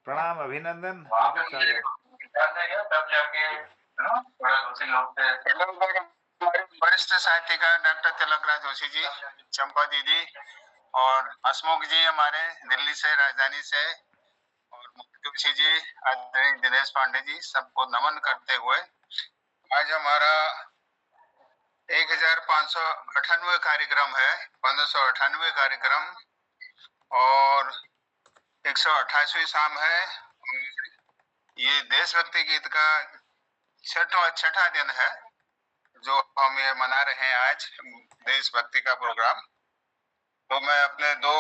प्रणाम, अभिनंदन, वहाँ पे हार्दिक मुझे स्वागत। ध्यान देगा तब जाके थोड़ा दूसरे लोग से वरिष्ठ साहित्यकार डॉक्टर तिलकराज जोशी जी, चंपा दीदी और हसमुख जी हमारे दिल्ली से, राजधानी से, और मुक्ति जोशी जी, आदरणीय दिनेश पांडे जी, सबको नमन करते हुए आज हमारा 1598 कार्यक्रम है, 1598 कार्यक्रम और 128वीं शाम है। ये देशभक्ति गीत का छठा दिन है जो हम ये मना रहे हैं आज, देशभक्ति का प्रोग्राम। तो मैं अपने दो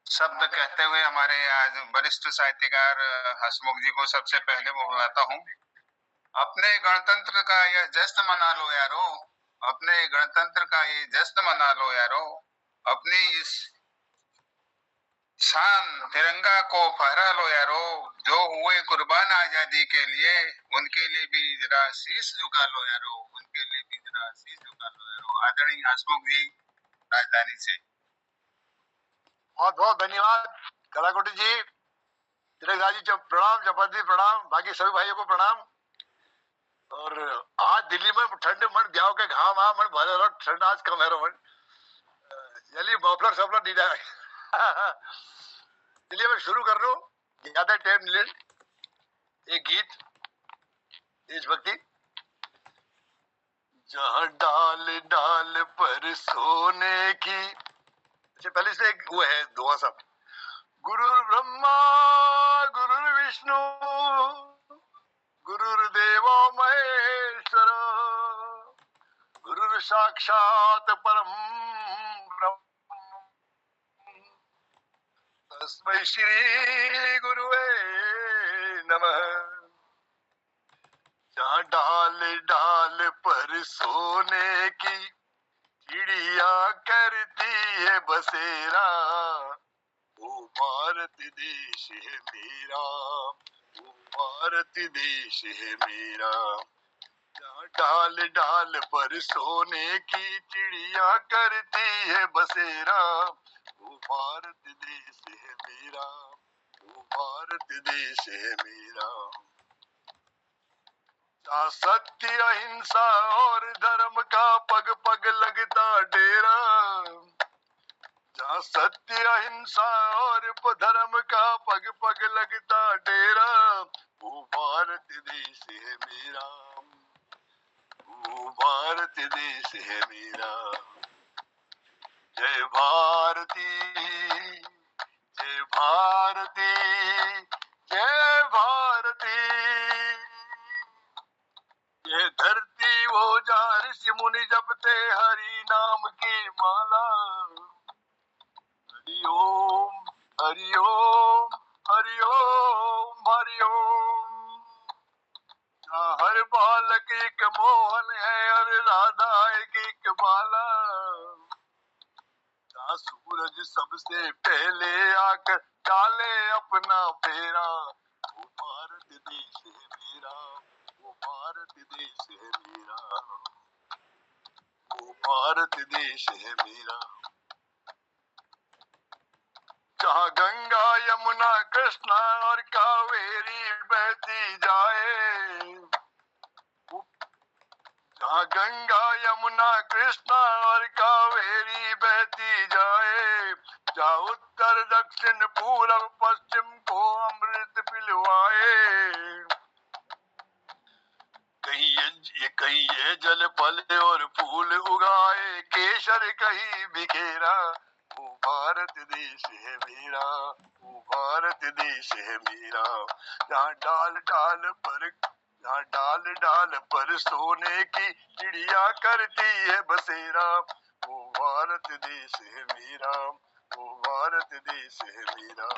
शब्द कहते हुए हमारे आज वरिष्ठ साहित्यकार हसमुख जी को सबसे पहले बुलाता हूँ। अपने गणतंत्र का यह जश्न मना लो यारो, अपने गणतंत्र का ये जश्न मना लो यारो, अपनी इस शान तिरंगा को फहरा लो यारो, जो हुए कुर्बान आजादी के लिए उनके लिए भी जरा शीश झुका लो यारो, उनके लिए भी जरा शीश झुका लो यारो। आदरणीय हसमुख जी, राजधानी से। बहुत बहुत धन्यवाद कलाकोटी जी, तिलकराज जी प्रणाम, जपति प्रणाम, बाकी सभी भाइयों को प्रणाम। और आज दिल्ली में ठंड मन ब्याह के घाम आ मन भले ठंड आज कम है मन जल्दी मफलर सफलर नहीं जाए। चलिए मैं शुरू कर लूं, ज्यादा टाइम नहीं ले। एक गीत देशभक्ति। जहाँ डाल डाल पर सोने की, अच्छा पहले से एक वो है दुआ साहब। गुरु ब्रह्मा गुरु विष्णु गुरुर्देवो महेश्वर गुरु साक्षात परम ब्रह्म तस्मै श्री गुरुवे नमः। जहाँ डाल डाल पर सोने की चिड़िया करती है बसेरा, वो भारत देश है मेरा, वो भारत देश है मेरा। जहाँ डाल डाल पर सोने की चिड़िया करती है बसेरा, वो भारत देश है मेरा, वो भारत देश है मेरा। जहाँ सत्य अहिंसा और धर्म का पग पग लगता डेरा, जहाँ सत्य अहिंसा और धर्म का पग पग लगता डेरा, वो भारत देश है मेरा, वो भारत देश है मेरा। जय भारती जय भारती जय भारती, ये धरती वो जहाँ ऋषि मुनि जपते हरि नाम की माला। हरि ओम हरि ओम हरि ओम हरि ओम। जहाँ हर बालक एक मोहन है और राधा एक बाला, जहाँ सूरज सबसे पहले आकर डाले अपना फेरा, वो भारत देश है मेरा, वो भारत देश है मेरा, वो भारत देश है मेरा। जहाँ गंगा यमुना कृष्णा और कावेरी बहती जाए, जहाँ गंगा यमुना कृष्णा और कावेरी बहती जाए, जहाँ उत्तर दक्षिण पूरब पश्चिम को अमृत पिलवाए। कहीं ये जल फल और फूल उगाए, केसर कहीं बिखेरा, वो भारत देश है मेरा, वो भारत देश है मेरा। जहाँ डाल डाल पर सोने की चिड़िया करती है बसेरा, वो भारत देश है मेरा, वो भारत देश है मेरा।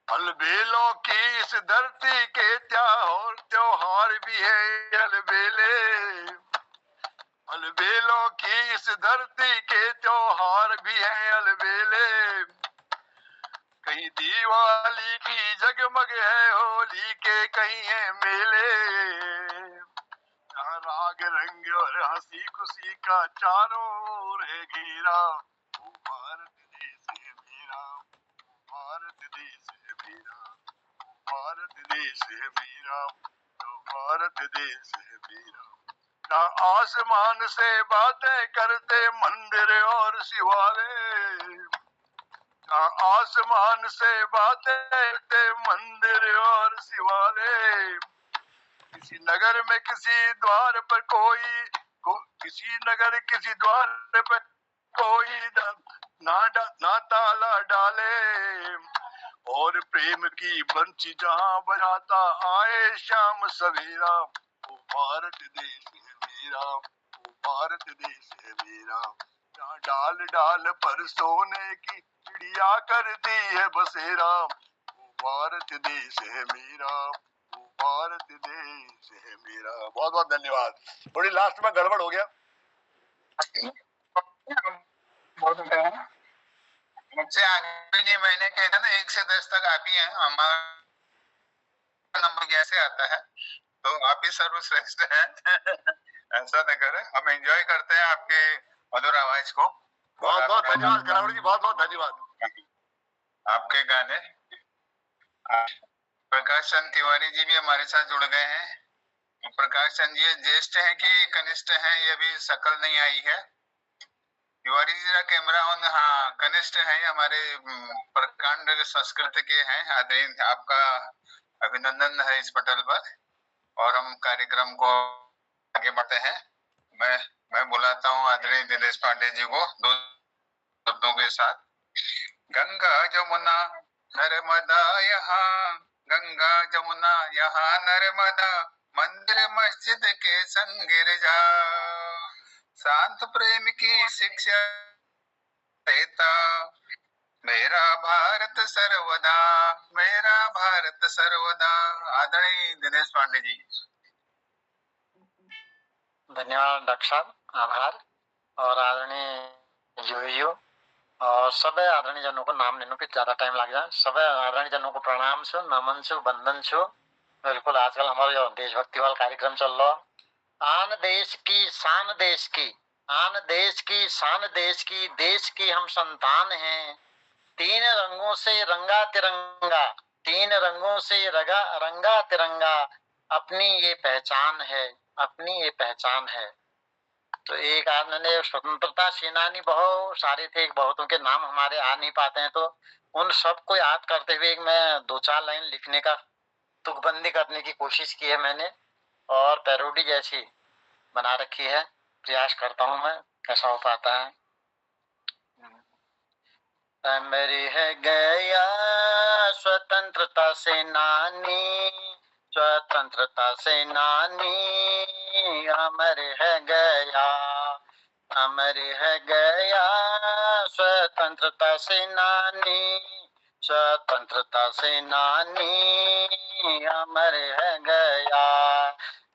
अलबेलों की इस धरती के त्योहार भी है अलबेले, अलबेलों की इस धरती के त्योहार भी है अलबेले। कहीं दिवाली की जगमग है होली के कहीं है मेले, जहाँ राग रंग और हंसी खुशी का चारों ओर है घेरा, वो भारत देश है मेरा, देश है मेरा, जो भारत देश है मेरा। जहाँ आसमान से बातें करते मंदिर और शिवालय, जहाँ आसमान से बातें करते मंदिर और शिवालय। किसी नगर में किसी द्वार पर किसी नगर किसी द्वार पर कोई ना ताला डाले, और प्रेम की बंसी जहाँ बजाता आए शाम सवेरा। वो भारत देश है मेरा, वो भारत देश है मेरा। जहाँ डाल डाल पर सोने की चिड़िया करती है बसेरा। वो भारत देश है मेरा, वो भारत देश है मेरा। बहुत बहुत धन्यवाद। थोड़ी लास्ट में गड़बड़ हो गया। मुझसे आगे नहीं, मैंने कहा था ना 1 से 10 तक आप ही हैं, हमारा नंबर कैसे आता है, तो आप ही सर्वश्रेष्ठ हैं। ऐसा न करें, हम एंजॉय करते हैं आपके मधुर आवाज को। बहुत बहुत धन्यवाद कलावड़ जी, बहुत बहुत धन्यवाद। आपके गाने। प्रकाश चंद तिवारी जी भी हमारे साथ जुड़ गए हैं। प्रकाश चंद जी ज्येष्ठ हैं कि कनिष्ठ हैं, ये भी शकल नहीं आई है। तिवारी जी का कैमरा ऑन। हाँ, कनिष्ठ हैं, हमारे प्रकांड संस्कृत के हैं। आदरणीय, आपका अभिनंदन है इस पटल पर, और हम कार्यक्रम को आगे बढ़ते हैं। मैं बुलाता हूँ आदरणीय दिनेश पांडे जी को 2 शब्दों के साथ। गंगा जमुना नर्मदा यहाँ, गंगा जमुना यहाँ नर्मदा, मंदिर मस्जिद के संग गिरजा, शांत प्रेम की शिक्षा देता, मेरा भारत सर्वदा, मेरा भारत सर्वदा। आदरणीय दिनेश पांडे जी। धन्यवाद डॉक्टर साहब, आभार। और आदरणीय यूयू और सब आदरणीय जनों को नाम लेने पे ज्यादा टाइम लग जाए। सब आदरणीय जनों को प्रणाम छो, नमन छो, वंदन छो। बिल्कुल आजकल हमारा देशभक्ति वाला कार्यक्रम चल रहा। आन देश की शान देश की, आन देश की शान देश की, देश की हम संतान हैं। 3 रंगों से रंगा तिरंगा, 3 रंगों से रंगा तिरंगा, अपनी ये पहचान है, अपनी ये पहचान है। तो एक आदमी स्वतंत्रता सेनानी बहुत सारे थे, बहुतों के नाम हमारे आ नहीं पाते हैं, तो उन सबको याद करते हुए मैं 2-4 लाइन लिखने का तुकबंदी करने की कोशिश की है मैंने, और पैरोडी जैसी बना रखी है। प्रयास करता हूँ मैं, कैसा हो पाता है। मेरी है गया स्वतंत्रता सेनानी, स्वतंत्रता सेनानी, अमर है गया, अमर है गया स्वतंत्रता सेनानी, स्वतंत्रता सेनानी, अमर है गया।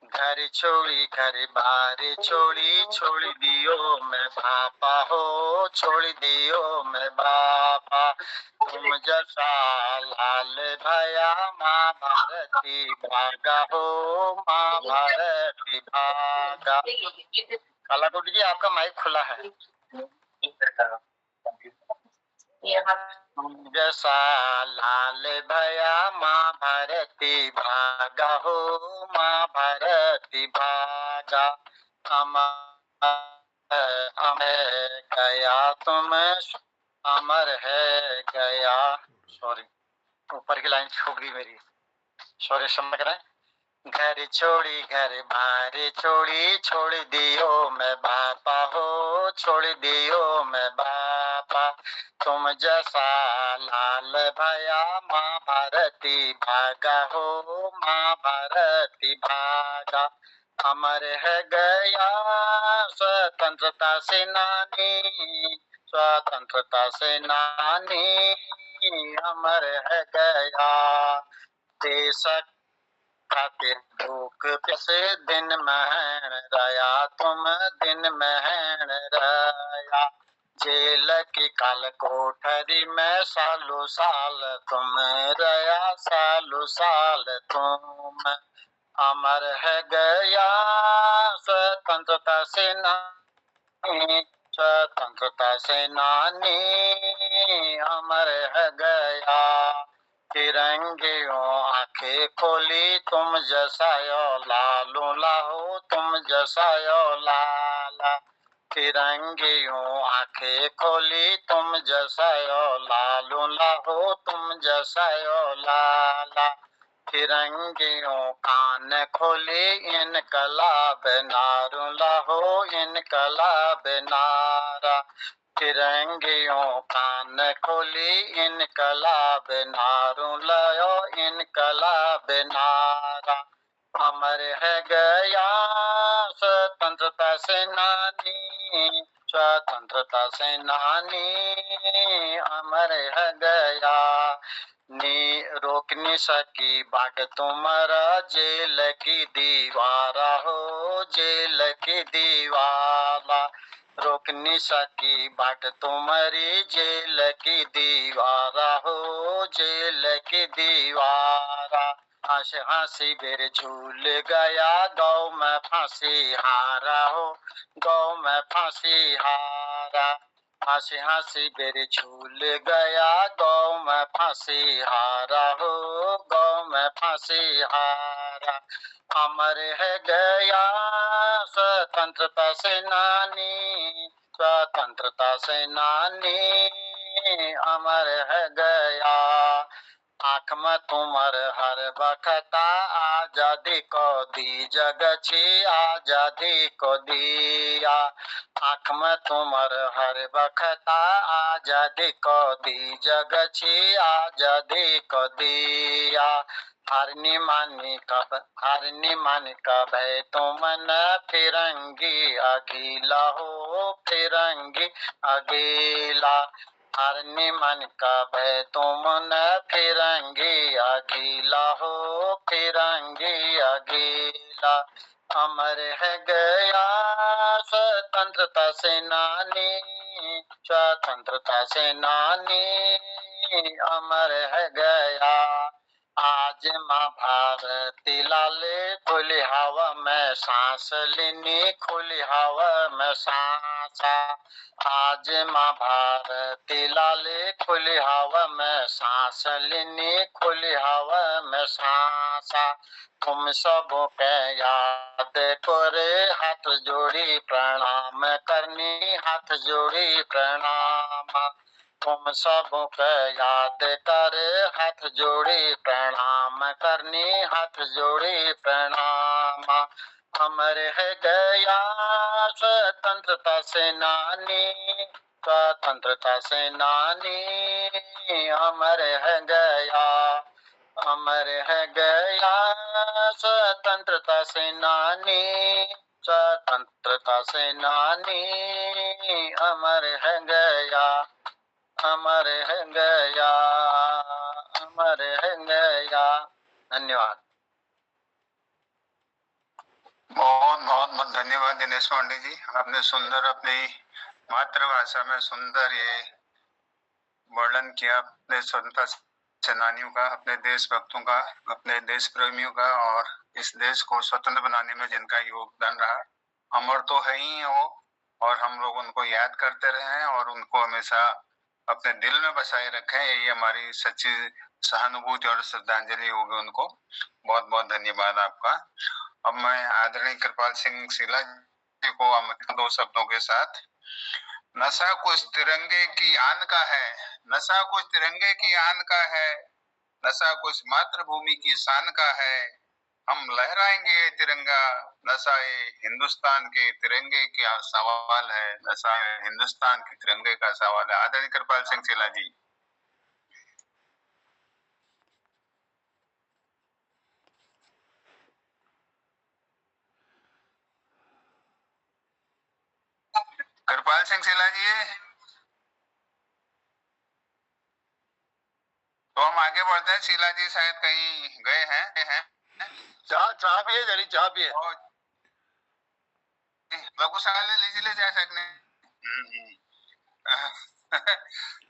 घर छोड़ी घर बार छोड़ी, छोड़ दियो मैं बापा हो, छोड़ दियो मैं बापा। तुम जैसा लाल भया माँ भारती भागा हो, माँ भारती भागा। कालाकोटी जी, आपका माइक खुला है। जैसा लाल भया माँ भारती भागा हो, माँ भारती भागा। अमर गया तुम, अमर है गया। सॉरी, ऊपर की लाइन छूट गई मेरी, सॉरी, समझ रहे। घर छोड़ी घर बार छोड़ी, छोड़ दियो मैं बापा हो, छोड़ दियो मैं बापा। तुम जैसा लाल भया माँ भारती भागा हो, माँ भारती भागा। अमर है गया स्वतंत्रता सेनानी, स्वतंत्रता सेनानी, अमर है गया। देश खातिर भूख प्यासे दिन महन रया, तुम दिन महन रया। जेल की काल कोठरी में सालों साल तुम रया, सालों साल तुम। अमर है गया स्वतंत्रता सेनानी, स्वतंत्रता सेनानी, अमर है गया। तिरंगियों आंखें खोली तुम जैसा यो लालू लाहो तुम जैसा यो लाला। फिरंगियों आंखें खोली तुम जैसा यो लालू लाहो तुम जैसा यो लाला। फिरंगियों कान खोली इनकलाब नारू लाहो इनकलाब नारा। फिरंगियों कान खोली इनकलाब नारू लायो इनकलाब नारा। अमर है गया स्वतंत्रता सेनानी स्वतंत्रता सेनानी अमर है गया। नी रोक नहीं सकी बाट तुम्हारा जेल की दीवारा हो जेल की दीवारा। रोक नहीं सकी बाट तुम्हारी जेल की दीवारा हो जेल की दीवारा। हंस हंसी बेर झूल गया गौ में फांसी हारा हो गौ में फांसी हारा। हंसी हंसी बेर झूल गया गौ में फांसी हारा हो गौ में फांसी हारा। अमर है गया स्वतंत्रता सेनानी स्वतंत्रता सेनानी अमर है गया। आँख में तुमर हर बखता आजादी को दी जग छी आजादी को दिया। आँख में तुमर हर बखता आजादी को दी जग छी आजादी को दिया। हारनी मानी कब है तुमन फिरंगी अगीला हो फिरंगी अगीला। हारनी मन कब है तुमन फिरंगी अगीला हो फिरंगी अगीला। अमर है गया स्वतंत्रता सेनानी स्वतंत्रता सेनानी अमर है गया। आज माँ भारती लाले खुली हवा में सांस लेनी खुली हवा में सांसा। आज माँ भारती लाले खुली हवा में सांस लेनी खुली हवा में सांसा। तुम सबों के याद करे हाथ जोड़ी प्रणाम करनी हाथ जोड़ी प्रणाम। तुम सबों के याद करे हाथ जोड़ी प्रणाम करनी हाथ जोड़ी प्रणाम। अमर है गया स्वतंत्रता सेनानी स्वतंत्रता सेनानी अमर है गया। अमर है गया स्वतंत्रता सेनानी स्वतंत्रता सेनानी अमर है गया अमर है गया अमर है गया। धन्यवाद। बहुत बहुत धन्यवाद दिनेश पांडे जी। आपने सुंदर अपनी मातृभाषा में सुंदर ये वर्णन किया अपने स्वतंत्रता सेनानियों का, अपने देशभक्तों का, अपने देश प्रेमियों का और इस देश को स्वतंत्र बनाने में जिनका योगदान रहा। अमर तो है ही वो और हम लोग उनको याद करते रहे और उनको हमेशा अपने दिल में बसाए रखें। यही हमारी सच्ची सहानुभूति और श्रद्धांजलि होगी उनको। बहुत बहुत धन्यवाद आपका। अब मैं आदरणीय कृपाल सिंह सिला जी को दो शब्दों के साथ। नशा कुछ तिरंगे की आन का है, नशा कुछ तिरंगे की आन का है, नशा कुछ मातृभूमि की शान का है। हम लहराएंगे ये तिरंगा, नशा ये हिंदुस्तान के तिरंगे का सवाल है, नशा हिंदुस्तान के तिरंगे का सवाल है। आदरणीय कृपाल सिंह सिला जी। कृपाल सिंह सिला जी, तो हम आगे बढ़ते हैं। शीला जी शायद कहीं गए हैं। चाह पिए जरी चाह पिए लघुशाला लीजिए जा सकने।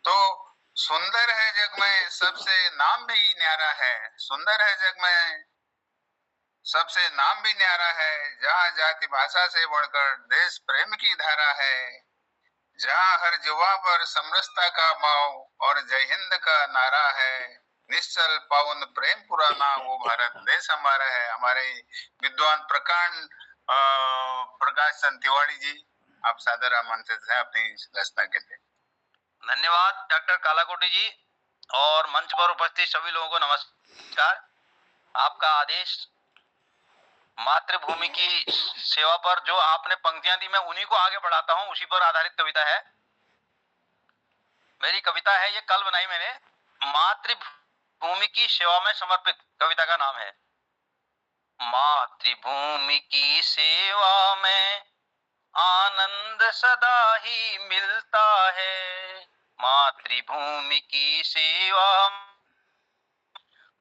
तो सुंदर है जग में सबसे नाम भी न्यारा है, सुंदर है जग में सबसे नाम भी न्यारा है। जहाँ जाति भाषा से बढ़कर देश प्रेम की धारा है, जहाँ हर जुवा पर समरसता का भाव और जय हिंद का नारा है। निश्चल पावन प्रेम पुराना वो भारत देश हमारा है। हमारे विद्वान प्रकाश चंद तिवारी जी, आप सादर आमंत्रित हैं अपनी रचना के लिए। धन्यवाद डॉक्टर कालाकोटी जी और मंच पर उपस्थित सभी लोगों को नमस्कार। आपका आदेश मातृभूमि की सेवा पर जो आपने पंक्तियां दी, मैं उन्हीं को आगे बढ़ाता हूं, उसी पर आधारित कविता है। मेरी कविता है, ये कल बनाई मैंने, मातृभूमि की सेवा में समर्पित। कविता का नाम है मातृभूमि की सेवा में आनंद सदा ही मिलता है। मातृभूमि की सेवा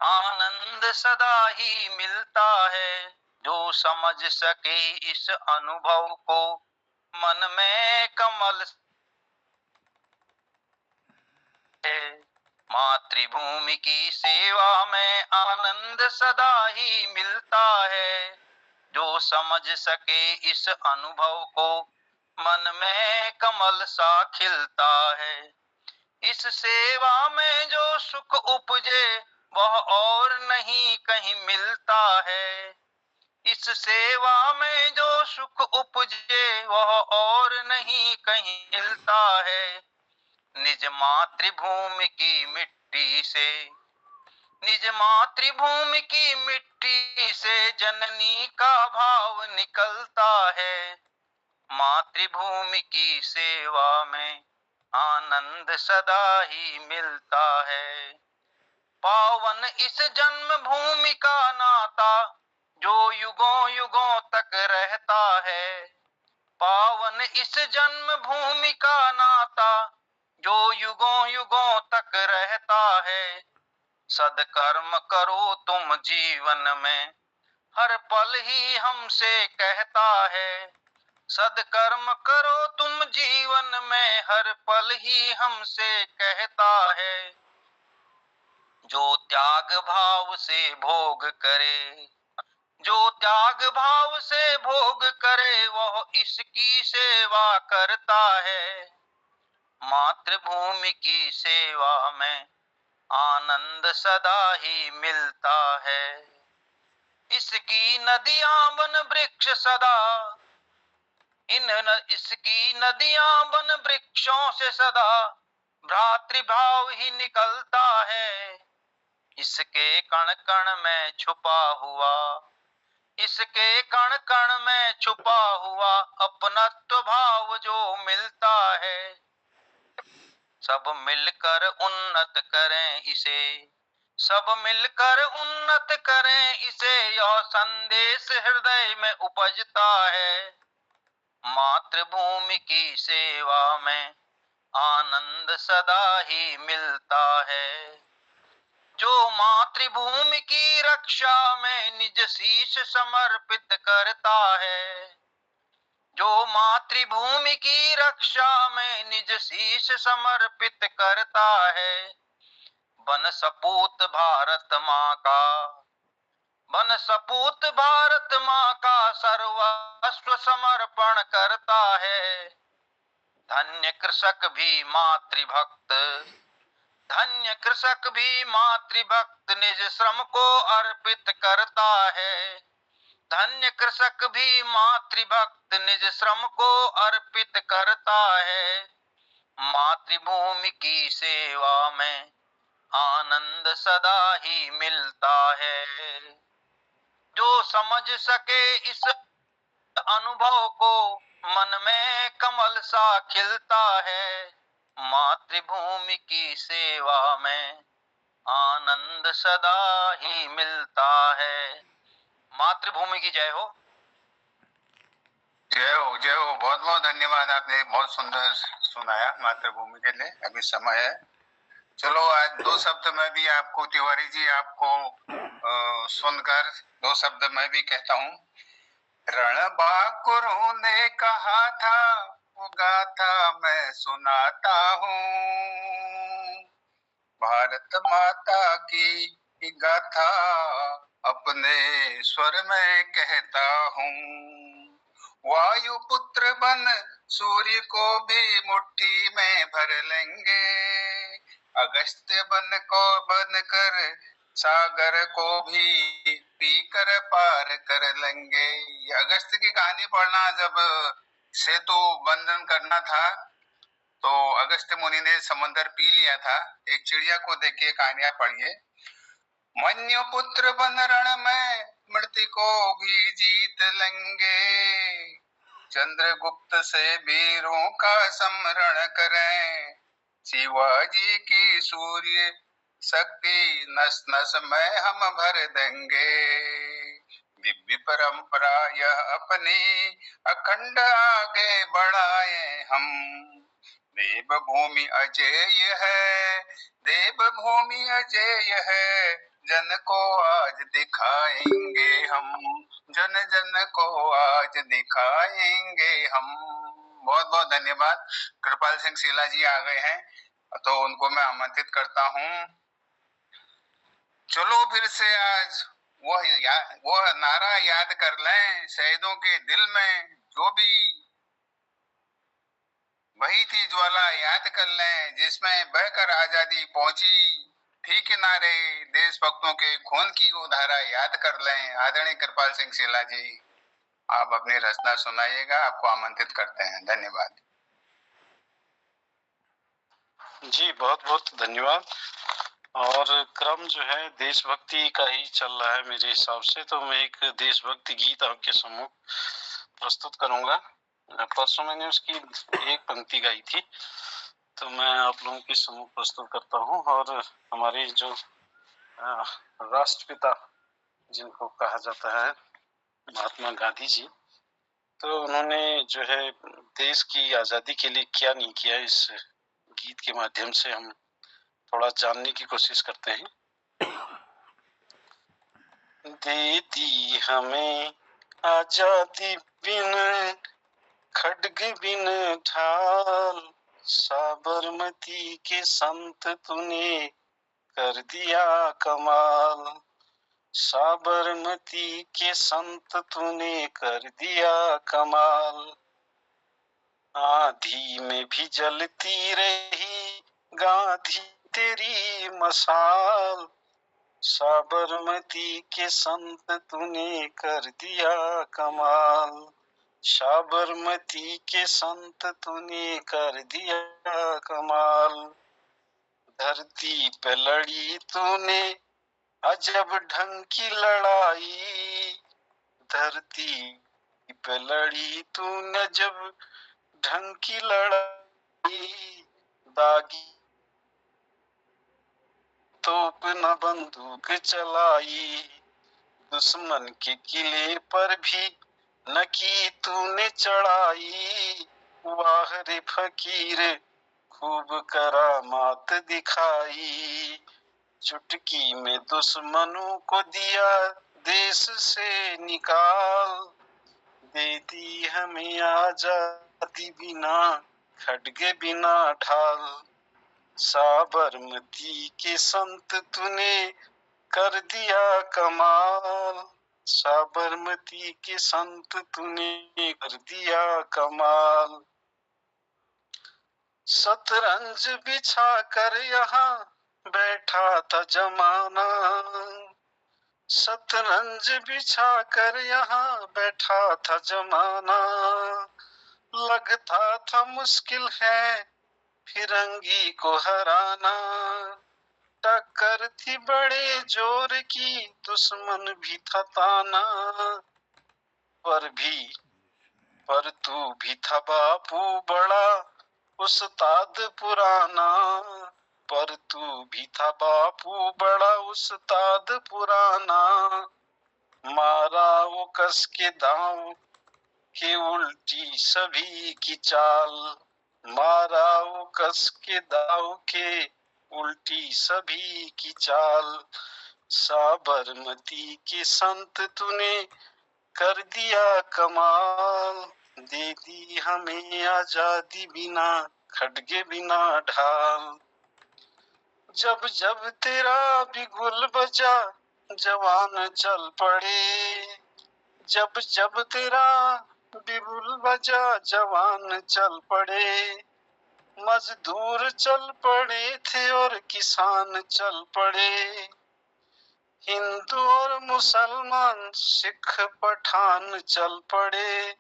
आनंद सदा ही मिलता है। जो समझ सके इस अनुभव को मन में कमल है। मातृभूमि की सेवा में आनंद सदा ही मिलता है। जो समझ सके इस अनुभव को मन में कमल सा खिलता है। इस सेवा में जो सुख उपजे वह और नहीं कहीं मिलता है। इस सेवा में जो सुख उपजे वह और नहीं कहीं मिलता है। निज मातृभूमि की मिट्टी से, निज मातृभूमि की मिट्टी से जननी का भाव निकलता है। मातृभूमि की सेवा में आनंद सदा ही मिलता है। पावन इस जन्म भूमि का नाता जो युगों युगों तक रहता है। पावन इस जन्म भूमि का नाता जो युगों युगों तक रहता है। सदकर्म करो तुम जीवन में, हर पल ही हमसे कहता है। सदकर्म करो तुम जीवन में, हर पल ही हमसे कहता है। जो त्याग भाव से भोग करे, जो त्याग भाव से भोग करे वह इसकी सेवा करता है। मातृभूमि की सेवा में आनंद सदा ही मिलता है। इसकी नदियां वन वृक्ष सदा, इसकी नदियां वन वृक्षों से सदा भ्रातृभाव ही निकलता है। इसके कण कण में छुपा हुआ, इसके कण कण में छुपा हुआ अपनत्व भाव जो मिलता है। सब मिलकर उन्नत करें इसे, सब मिलकर उन्नत करें इसे, यह संदेश हृदय में उपजता है। मातृभूमि की सेवा में आनंद सदा ही मिलता है। जो मातृभूमि की रक्षा में निज शीश समर्पित करता है। जो मातृभूमि की रक्षा में निज शीश समर्पित करता है। बन सपूत भारत माँ का, बन सपूत भारत माँ का सर्वस्व समर्पण करता है। धन्य कृषक भी मातृभक्त, धन्य कृषक भी मातृभक्त निज श्रम को अर्पित करता है। धन्य कृषक भी मातृभक्त निज श्रम को अर्पित करता है। मातृभूमि की सेवा में आनंद सदा ही मिलता है। जो समझ सके इस अनुभव को मन में कमल सा खिलता है। मातृभूमि की सेवा में आनंद सदा ही मिलता है। मातृभूमि की जय हो। जय हो, जय हो। बहुत बहुत धन्यवाद, आपने बहुत सुंदर सुनाया मातृभूमि के लिए। अभी समय है, चलो आज दो शब्द मैं भी आपको, तिवारी जी, आपको सुनकर दो शब्द मैं भी कहता हूँ। रणबांकुरों ने कहा था वो गाथा मैं सुनाता हूँ। भारत माता की गाथा अपने स्वर में कहता हूँ। वायु पुत्र बन सूर्य को भी मुट्ठी में भर लेंगे। अगस्त्य बन कर सागर को भी पी कर पार कर लेंगे। ये अगस्त्य की कहानी पढ़ना, जब सेतु बंधन करना था तो अगस्त्य मुनि ने समंदर पी लिया था। एक चिड़िया को देखिए, कहानियां पढ़िए। मन्यु पुत्र बन रण में मृत्यु को भी जीत लेंगे, चंद्रगुप्त से वीरों का समरण करें, शिवाजी की सूर्य शक्ति नस नस में हम भर देंगे, दिव्य परंपरा यह अपनी अखंड आगे बढ़ाए हम, देवभूमि अजेय है, देवभूमि अजेय है, जन को आज दिखाएंगे हम, जन जन को आज दिखाएंगे हम। बहुत बहुत धन्यवाद। कृपाल सिंह शीला जी आ गए हैं, तो उनको मैं आमंत्रित करता हूँ। चलो फिर से आज वह नारा याद कर लें, शहीदों के दिल में जो भी वही थी ज्वाला याद कर लें, जिसमें बहकर आजादी पहुंची थी किनारे, देशभक्तों के खून की वो धारा याद कर लें। आदरणीय कृपाल सिंह शीला जी, आप अपनी रचना सुनाइएगा, आपको आमंत्रित करते हैं। धन्यवाद जी, बहुत बहुत धन्यवाद। और क्रम जो है देशभक्ति का ही चल रहा है मेरे हिसाब से, तो मैं एक देशभक्ति गीत आपके सम्मुख प्रस्तुत करूंगा। परसों मैंने उसकी एक पंक्ति गाई थी, तो मैं आप लोगों के सम्मुख प्रस्तुत करता हूं। और हमारे जो राष्ट्रपिता जिनको कहा जाता है महात्मा गांधी जी, तो उन्होंने जो है देश की आजादी के लिए क्या नहीं किया, इस गीत के माध्यम से हम थोड़ा जानने की कोशिश करते हैं। दे दी हमें आजादी बिन खड्ग बिन ढाल, साबरमती के संत तूने कर दिया कमाल, साबरमती के संत तूने कर दिया कमाल, आंधी में भी जलती रही गांधी तेरी मसाल, साबरमती के संत तूने कर दिया कमाल, साबरमती के संत तूने कर दिया कमाल, धरती पे लड़ी तूने अजब ढंग की लड़ाई, धरती पे लड़ी तूने जब ढंग की लड़ाई, दागी तोप न बंदूक चलाई, दुश्मन के किले पर भी न की तूने चढ़ाई, वाह रे फकीर खूब करामात दिखाई, चुटकी में दुश्मनों को दिया देश से निकाल, दे दी हमें आजादी बिना खड्गे बिना ढाल, साबरमती के संत तूने कर दिया कमाल, साबरमती के संत तूने कर दिया कमाल, शतरंज बिछा कर यहाँ बैठा था जमाना, शतरंज बिछा कर यहाँ बैठा था जमाना, लगता था मुश्किल है फिरंगी को हराना, टक्कर थी बड़े जोर की दुश्मन भी था ताना, पर तू भी था बापू बड़ा उस्ताद पुराना, पर तू भी था बापू बड़ा उस्ताद पुराना, मारा वो कस के दांव के उल्टी सभी की चाल, मारा वो कस के दांव के उल्टी सभी की चाल, साबरमती के संत तूने कर दिया कमाल, दे दी हमें आजादी बिना खड्गे बिना ढाल, जब जब तेरा बिगुल बजा जवान चल पड़े, जब जब तेरा बिगुल बजा जवान चल पड़े, मजदूर चल पड़े थे और किसान चल पड़े, हिंदू और मुसलमान सिख पठान चल पड़े,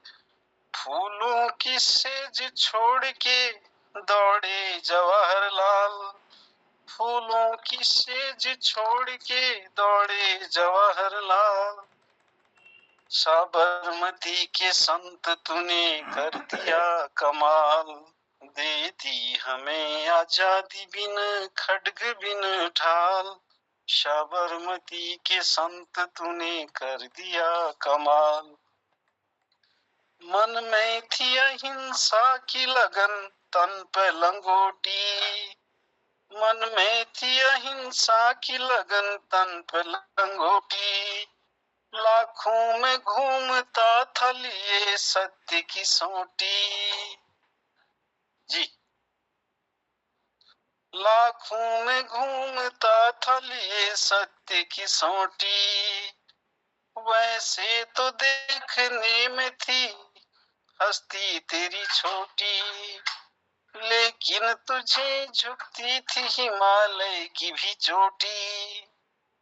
फूलों की सेज छोड़ के दौड़े जवाहरलाल, फूलों की सेज छोड़ के दौड़े जवाहरलाल, साबरमती के संत तूने कर दिया कमाल, दे दी हमें आजादी बिन खड्ग बिन ढाल, साबरमती के संत तूने कर दिया कमाल, मन में थी अहिंसा की लगन तन पे लंगोटी, मन में थी अहिंसा की लगन तन पे लंगोटी, लाखों में घूमता था लिए सत्य की सोटी जी, लाखों में घूमता था लिए सत्य की सोटी, वैसे तो देखने में थी हस्ती तेरी छोटी, लेकिन तुझे झुकती थी हिमालय की भी चोटी,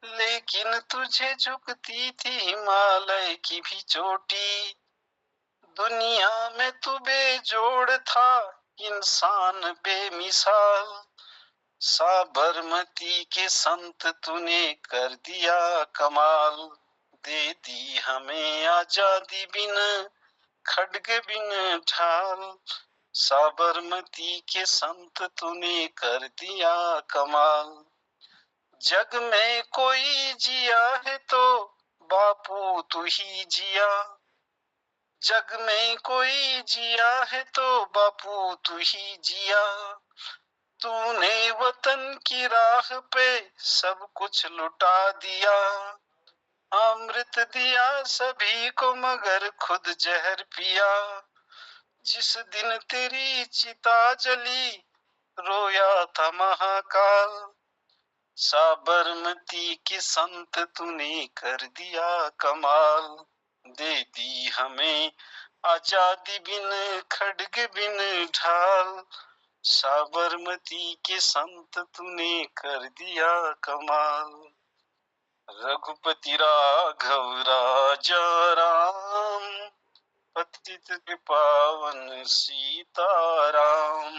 लेकिन तुझे झुकती थी हिमालय की भी चोटी, दुनिया में तू बेजोड़ था इंसान बेमिसाल, साबरमती के संत तूने कर दिया कमाल, दे दी हमें आजादी बिन खड्ग बिन ढाल, साबरमती के संत तूने कर दिया कमाल, जग में कोई जिया है तो बापू तू ही जिया, जग में कोई जिया है तो बापू तू ही जिया, तूने वतन की राह पे सब कुछ लुटा दिया, अमृत दिया सभी को मगर खुद जहर पिया, जिस दिन तेरी चिता जली रोया था महाकाल, साबरमती के संत तूने कर दिया कमाल, दे दी हमें आजादी बिन खड्ग बिन ढाल, साबरमती के संत तूने कर दिया कमाल, रघुपति राघव राजा राम, पतित पावन सीताराम,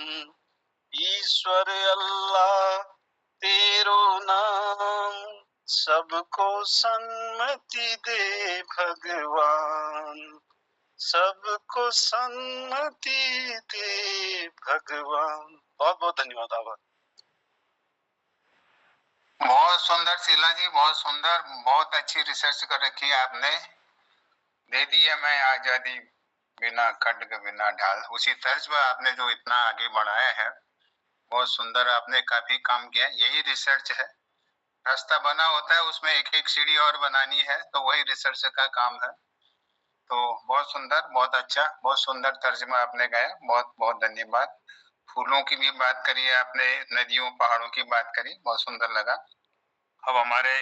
ईश्वर अल्लाह तेरो नाम, सबको सन्मति दे भगवान, सबको सन्मति दे भगवान। बहुत बहुत धन्यवाद। आभार। बहुत सुंदर शीला जी, बहुत सुंदर, बहुत अच्छी रिसर्च कर रखी है आपने। दे दी है मैं आजादी बिना खड्ग बिना ढाल, उसी तर्ज पर आपने जो इतना आगे बढ़ाया है, बहुत सुंदर, आपने काफी काम किया। यही रिसर्च है, रास्ता बना होता है उसमें एक एक सीढ़ी और बनानी है, तो वही रिसर्च का काम है। तो बहुत सुंदर, बहुत अच्छा, बहुत सुंदर तर्जमा आपने गाया, बहुत बहुत धन्यवाद। फूलों की भी बात करी है आपने, नदियों पहाड़ों की बात करी, बहुत सुंदर लगा। अब हमारे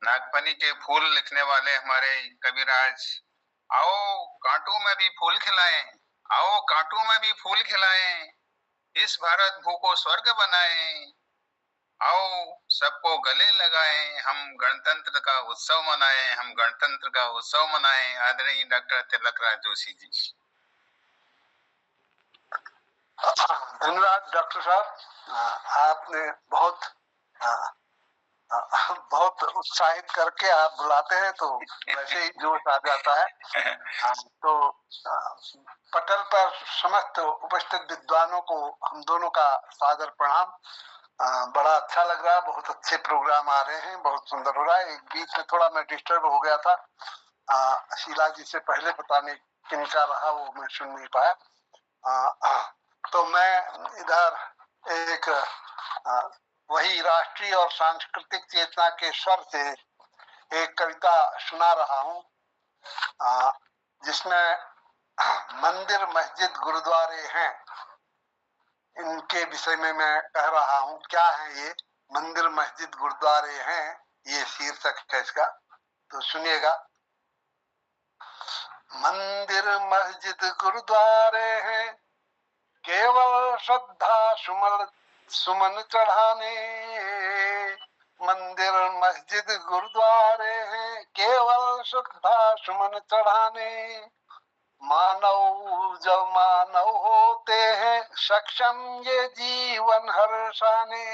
नागफनी के फूल लिखने वाले हमारे कविराज, आओ कांटों में भी फूल खिलाएं, आओ कांटों में भी फूल खिलाएं, इस भारत भू को स्वर्ग बनाएं, आओ सबको गले लगाएं, हम गणतंत्र का उत्सव मनाएं, हम गणतंत्र का उत्सव मनाएं। आदरणीय डॉक्टर तिलकराज जोशी जी। धन्यवाद डॉक्टर साहब, आपने बहुत बहुत उत्साहित करके आप बुलाते हैं तो वैसे ही जोश आ जाता है। तो पटल पर समस्त उपस्थित विद्वानों को हम दोनों का सादर प्रणाम। बड़ा अच्छा लग रहा है, बहुत अच्छे प्रोग्राम आ रहे हैं, बहुत सुंदर हो रहा है। एक बीच में थोड़ा मैं डिस्टर्ब हो गया था, शीला जी से पहले पता नहीं किनका रहा वो मैं सुन नहीं पाया। तो मैं इधर एक वही राष्ट्रीय और सांस्कृतिक चेतना के स्वर से एक कविता सुना रहा हूँ, जिसमें मंदिर मस्जिद गुरुद्वारे हैं, इनके विषय में मैं कह रहा हूँ। क्या है ये? मंदिर मस्जिद गुरुद्वारे हैं, ये शीर्षक है इसका, तो सुनिएगा। मंदिर मस्जिद गुरुद्वारे हैं, केवल श्रद्धा सुमन चढ़ाने, मंदिर मस्जिद गुरुद्वारे हैं केवल श्रद्धा सुमन चढ़ाने। मानव जब मानव होते हैं सक्षम ये जीवन हर्षाने।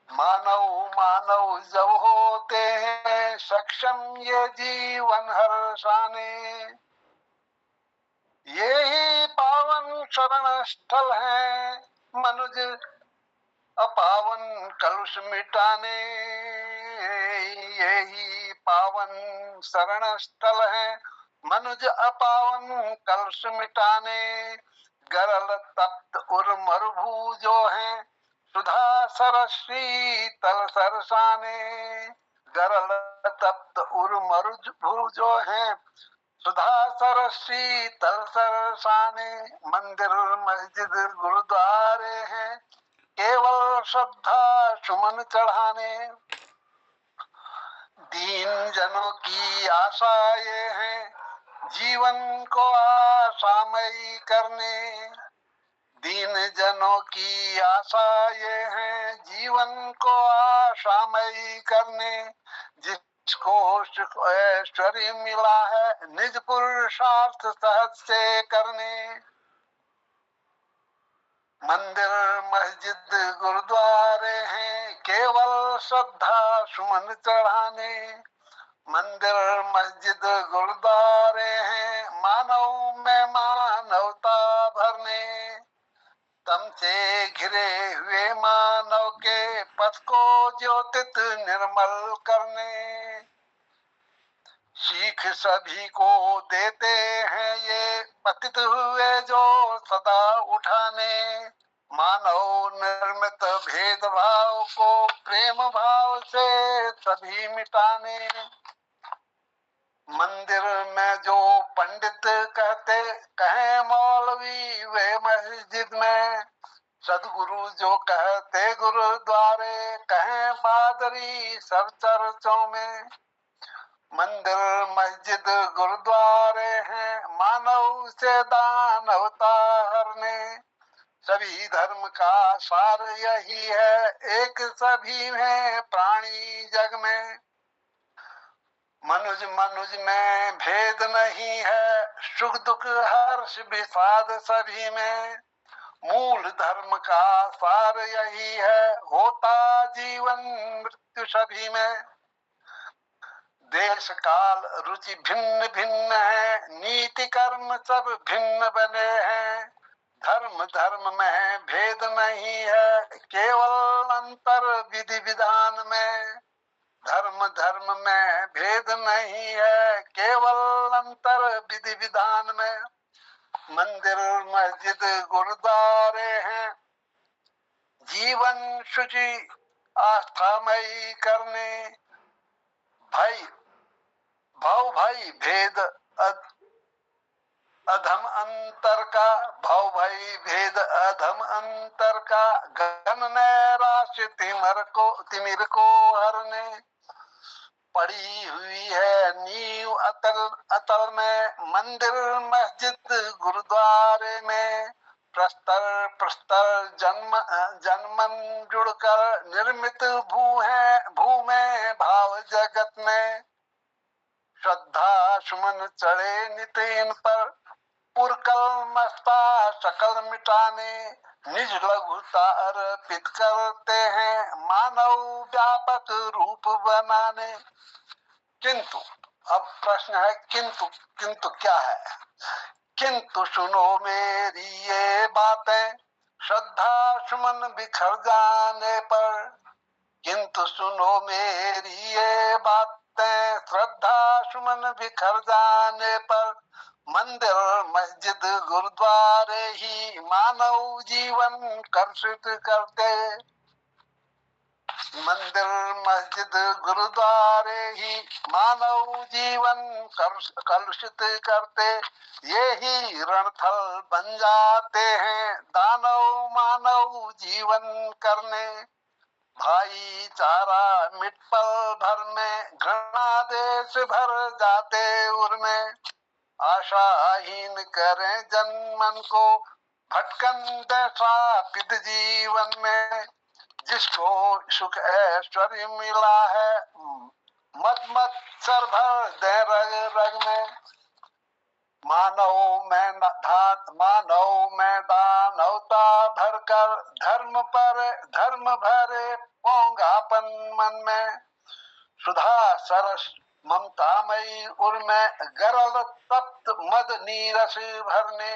मानव जब होते हैं सक्षम ये जीवन हर्षाने। यही पावन शरण स्थल है मनुज अपावन कलुष मिटाने। यही पावन शरण स्थल है मनुज अपावन कलुष मिटाने। गरल तप्त उर मरुभू जो है सुधा सरश्री तल सरसाने। गरल तप्त उर मरुभू जो है सुधा सरश्री तल सरसाने। मंदिर मस्जिद गुरुद्वारे हैं केवल श्रद्धा सुमन चढ़ाने। दीन जनों की आशा ये है जीवन को आशामयी करने। दीन जनों की आशा ये है जीवन को आशामयी करने। जिसको सुख ऐश्वर्य मिला है निज पुरुषार्थ सहज से करने। मंदिर मस्जिद गुरुद्वारे हैं केवल श्रद्धा सुमन चढ़ाने। मंदिर मस्जिद गुरुद्वारे हैं मानव में मानवता भरने। तम से घिरे हुए मानव के पथ को ज्योतित निर्मल करने। सीख सभी को देते हैं ये पतित हुए जो सदा उठाने। मानव निर्मित भेदभाव को प्रेम भाव से सभी मिटाने। मंदिर में जो पंडित कहते कहे मौलवी वे मस्जिद में। सदगुरु जो कहते गुरुद्वारे कहे पादरी सब चर्चों में। मंदिर मस्जिद गुरुद्वारे हैं मानव से दानवता हरने। सभी धर्म का सार यही है एक सभी में प्राणी जग में। मनुज में भेद नहीं है सुख दुख हर्ष विषाद सभी में। मूल धर्म का सार यही है होता जीवन मृत्यु सभी में। देश काल रुचि भिन्न भिन्न है नीति कर्म सब भिन्न बने हैं। धर्म में भेद नहीं है केवल अंतर विधि विधान में। धर्म में भेद नहीं है केवल अंतर विधि विधान में। मंदिर मस्जिद गुरुद्वारे हैं जीवन शुचि आस्थामयी करने। भाई भेद अधम अंतर का भाव भाई भेद अधम अंतर का घन नैराश तिमिर को हरने। पड़ी हुई है नींव अतल में मंदिर मस्जिद गुरुद्वारे में। प्रस्तर जन्मन जुड़कर निर्मित भू में भाव जगत में। श्रद्धा सुमन चढ़े नित इन पर पुरकल मस्ता सकल मिटाने। निज लघुता अर्पित करते हैं मानव व्यापक रूप बनाने। किंतु अब प्रश्न है किंतु क्या है। किंतु सुनो मेरी ये बातें श्रद्धा सुमन बिखर जाने पर। किंतु सुनो मेरी ये बातें श्रद्धा सुमन बिखर जाने पर। मंदिर मस्जिद गुरुद्वारे ही मानव जीवन कर्षित करते। मंदिर मस्जिद गुरुद्वारे ही मानव जीवन कलुषित करते। ये ही रणथल बन जाते हैं दानव मानव जीवन करने। भाईचारा मिट पल भर में घृणा देश भर जाते उर्मे। आशाहीन करें जनमन को भटकन शापित जीवन में जिसको सुख ऐश्वर्य मिला है, मत मत्सर भर दे रग रग में। मानव में दानवता भरकर धर्म भरे पोंगापन मन में। सुधा सरस ममतामयी उर में गरल तप्त मद नीरस भरने।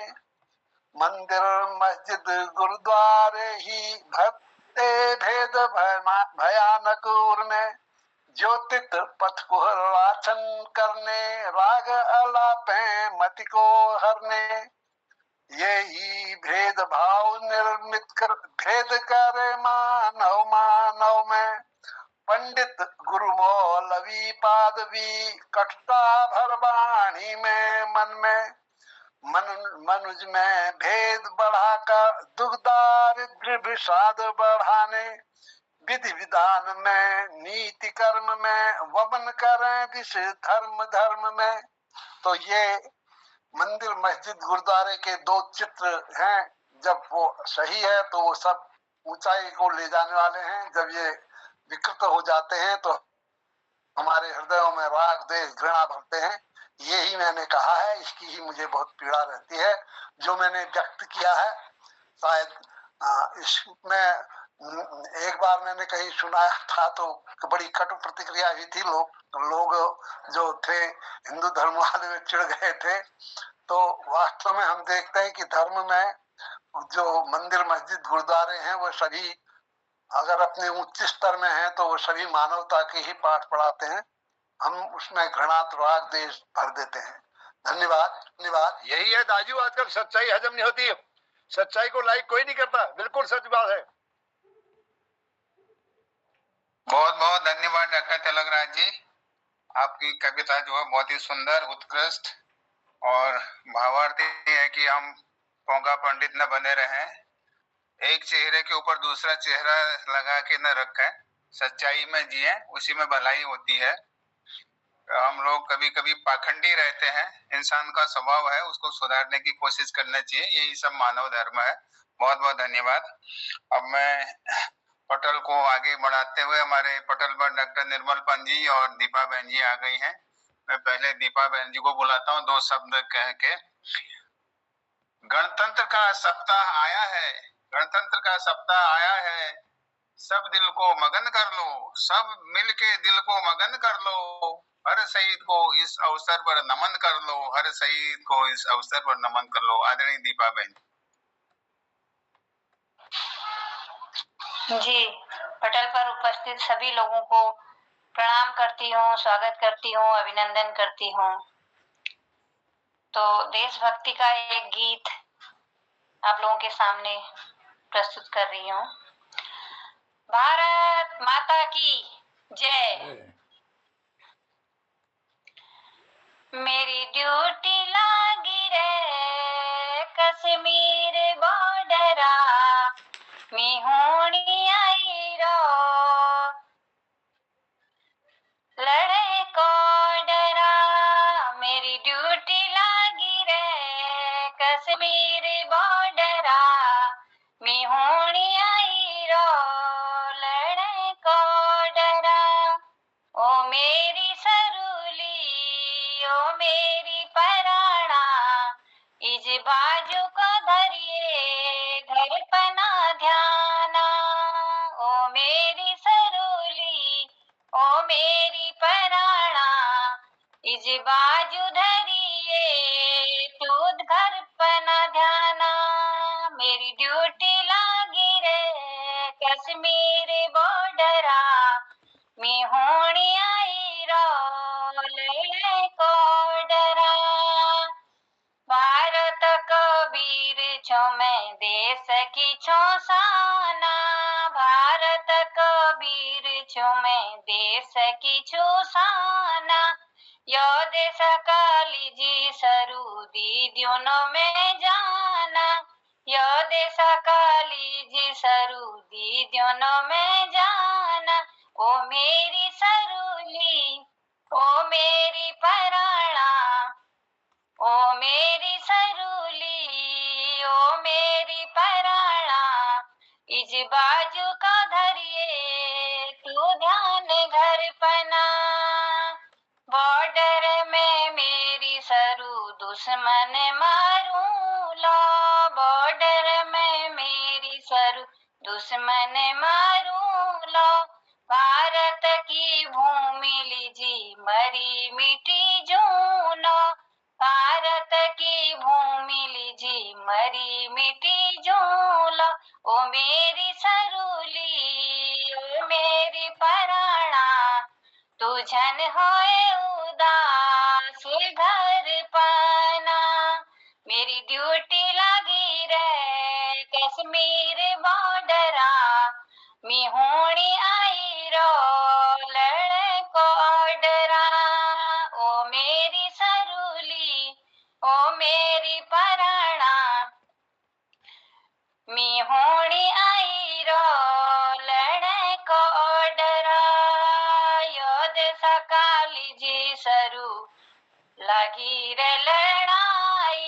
मंदिर मस्जिद गुरुद्वारे ही भरते भेद भयानक उर में। ज्योतित पथ को राचन करने, राग अलापे मति को हरने। यही भेद भाव निर्मित कर भेद करे मानव में। पंडित गुरु मौलवी पादवी कटता भर वाणी में मन में। मनुज में भेद बढ़ाकर दुख दारिद्र विषाद बढ़ाने। विधि विधान में नीति कर्म में वमन करें विष धर्म में। तो ये मंदिर मस्जिद गुरुद्वारे के दो चित्र हैं। जब वो सही है तो वो सब ऊंचाई को ले जाने वाले हैं। जब ये विकृत हो जाते हैं तो हमारे हृदयों में राग द्वेष घृणा भरते हैं। यही मैंने कहा है, इसकी ही मुझे बहुत पीड़ा रहती है। जो मैंने व्यक्त किया है शायद इसमें एक बार मैंने कहीं सुनाया था तो बड़ी कटु प्रतिक्रिया हुई थी। लोग जो थे हिंदू धर्म वाले में चिढ़ गए थे। तो वास्तव में हम देखते हैं कि धर्म में जो मंदिर मस्जिद गुरुद्वारे हैं वो सभी अगर अपने उच्च स्तर में हैं तो वो सभी मानवता के ही पाठ पढ़ाते हैं। हम उसमें घृणा राग देश भर देते हैं। धन्यवाद। यही है दाजू, आजकल सच्चाई हजम नहीं होती। सच्चाई को लाइक कोई नहीं करता। बिल्कुल सच बात है। बहुत बहुत धन्यवाद डॉक्टर तिलकराज जी। आपकी कविता जो है बहुत ही सुंदर, उत्कृष्ट और भावार्थी है कि हम पोंगा पंडित न बने रहें, एक चेहरे के ऊपर दूसरा चेहरा लगा के न रखें, सच्चाई में जिए, उसी में भलाई होती है। हम लोग कभी कभी पाखंडी रहते हैं, इंसान का स्वभाव है, उसको सुधारने की कोशिश करना चाहिए। यही सब मानव धर्म है। बहुत बहुत धन्यवाद। अब मैं पटल को आगे बढ़ाते हुए हमारे पटल पर डॉक्टर निर्मल पान जी और दीपा बहन जी आ गई हैं। मैं पहले दीपा बहन जी को बुलाता हूँ, दो शब्द कह के। गणतंत्र का सप्ताह आया है, गणतंत्र का सप्ताह आया है, सब दिल को मगन कर लो, सब मिलके दिल को मगन कर लो, हर शहीद को इस अवसर पर नमन कर लो, हर शहीद को इस अवसर पर नमन कर लो। आदरणीय दीपा बहन जी, पटल पर उपस्थित सभी लोगों को प्रणाम करती हूँ, स्वागत करती हूँ, अभिनंदन करती हूँ। तो देशभक्ति का एक गीत आप लोगों के सामने प्रस्तुत कर रही हूँ। भारत माता की जय। मेरी ड्यूटी लागी रे कश्मीर बॉर्डरा, मी होनी आई रो लड़े को डरा। मेरी ड्यूटी लागी रे कश्मीर बॉर्डरा, मी होनी आई रो लड़े को डरा। ओ मेरी सरूली ओ मेरी पराणा, इज बाजू को धरिए घर पना ध्याना। ओ मेरी सरूली ओ मेरी पराणा, इज बाजू धरिए तूद घर पना ध्याना। मेरी ड्यूटी लागी रे कश्मीर बॉर्डरा, मी होनी आई रो लड़े को डरा। भारत को वीर छो मैं देश की छो साना, भारत को वीर छो मैं देश की छो साना। यो देश काली जी सरू दीदियों में जाना, यो देश काली जी सरू दीदियों में जाना। ओ मेरी सरूली ओ मेरी पराणा, ओ मेरी सरूली ओ मेरी पना, बॉर्डर में मेरी सरू दुश्मन मारूं लो, बॉर्डर में मेरी सरू दुश्मन मारूं लो, भारत की भूमि लीजी मरी मिटी जूनो, भारत की भूमि लीजी मरी मिटी जूलो, ओ मेरी सरूली ओ मेरी पराणा, तुझन होए उदास घर पाना, मेरी ड्यूटी लगी रे कश्मीर बॉर्डरा, मी होनी आई रो लड़ को ऑर्डरा, ओ मेरी सरूली ओ मेरी पराणा, मी होनी आई रो लड़ को ऑर्डरा, योद सकाली जी सरू लगी रे लड़ाई,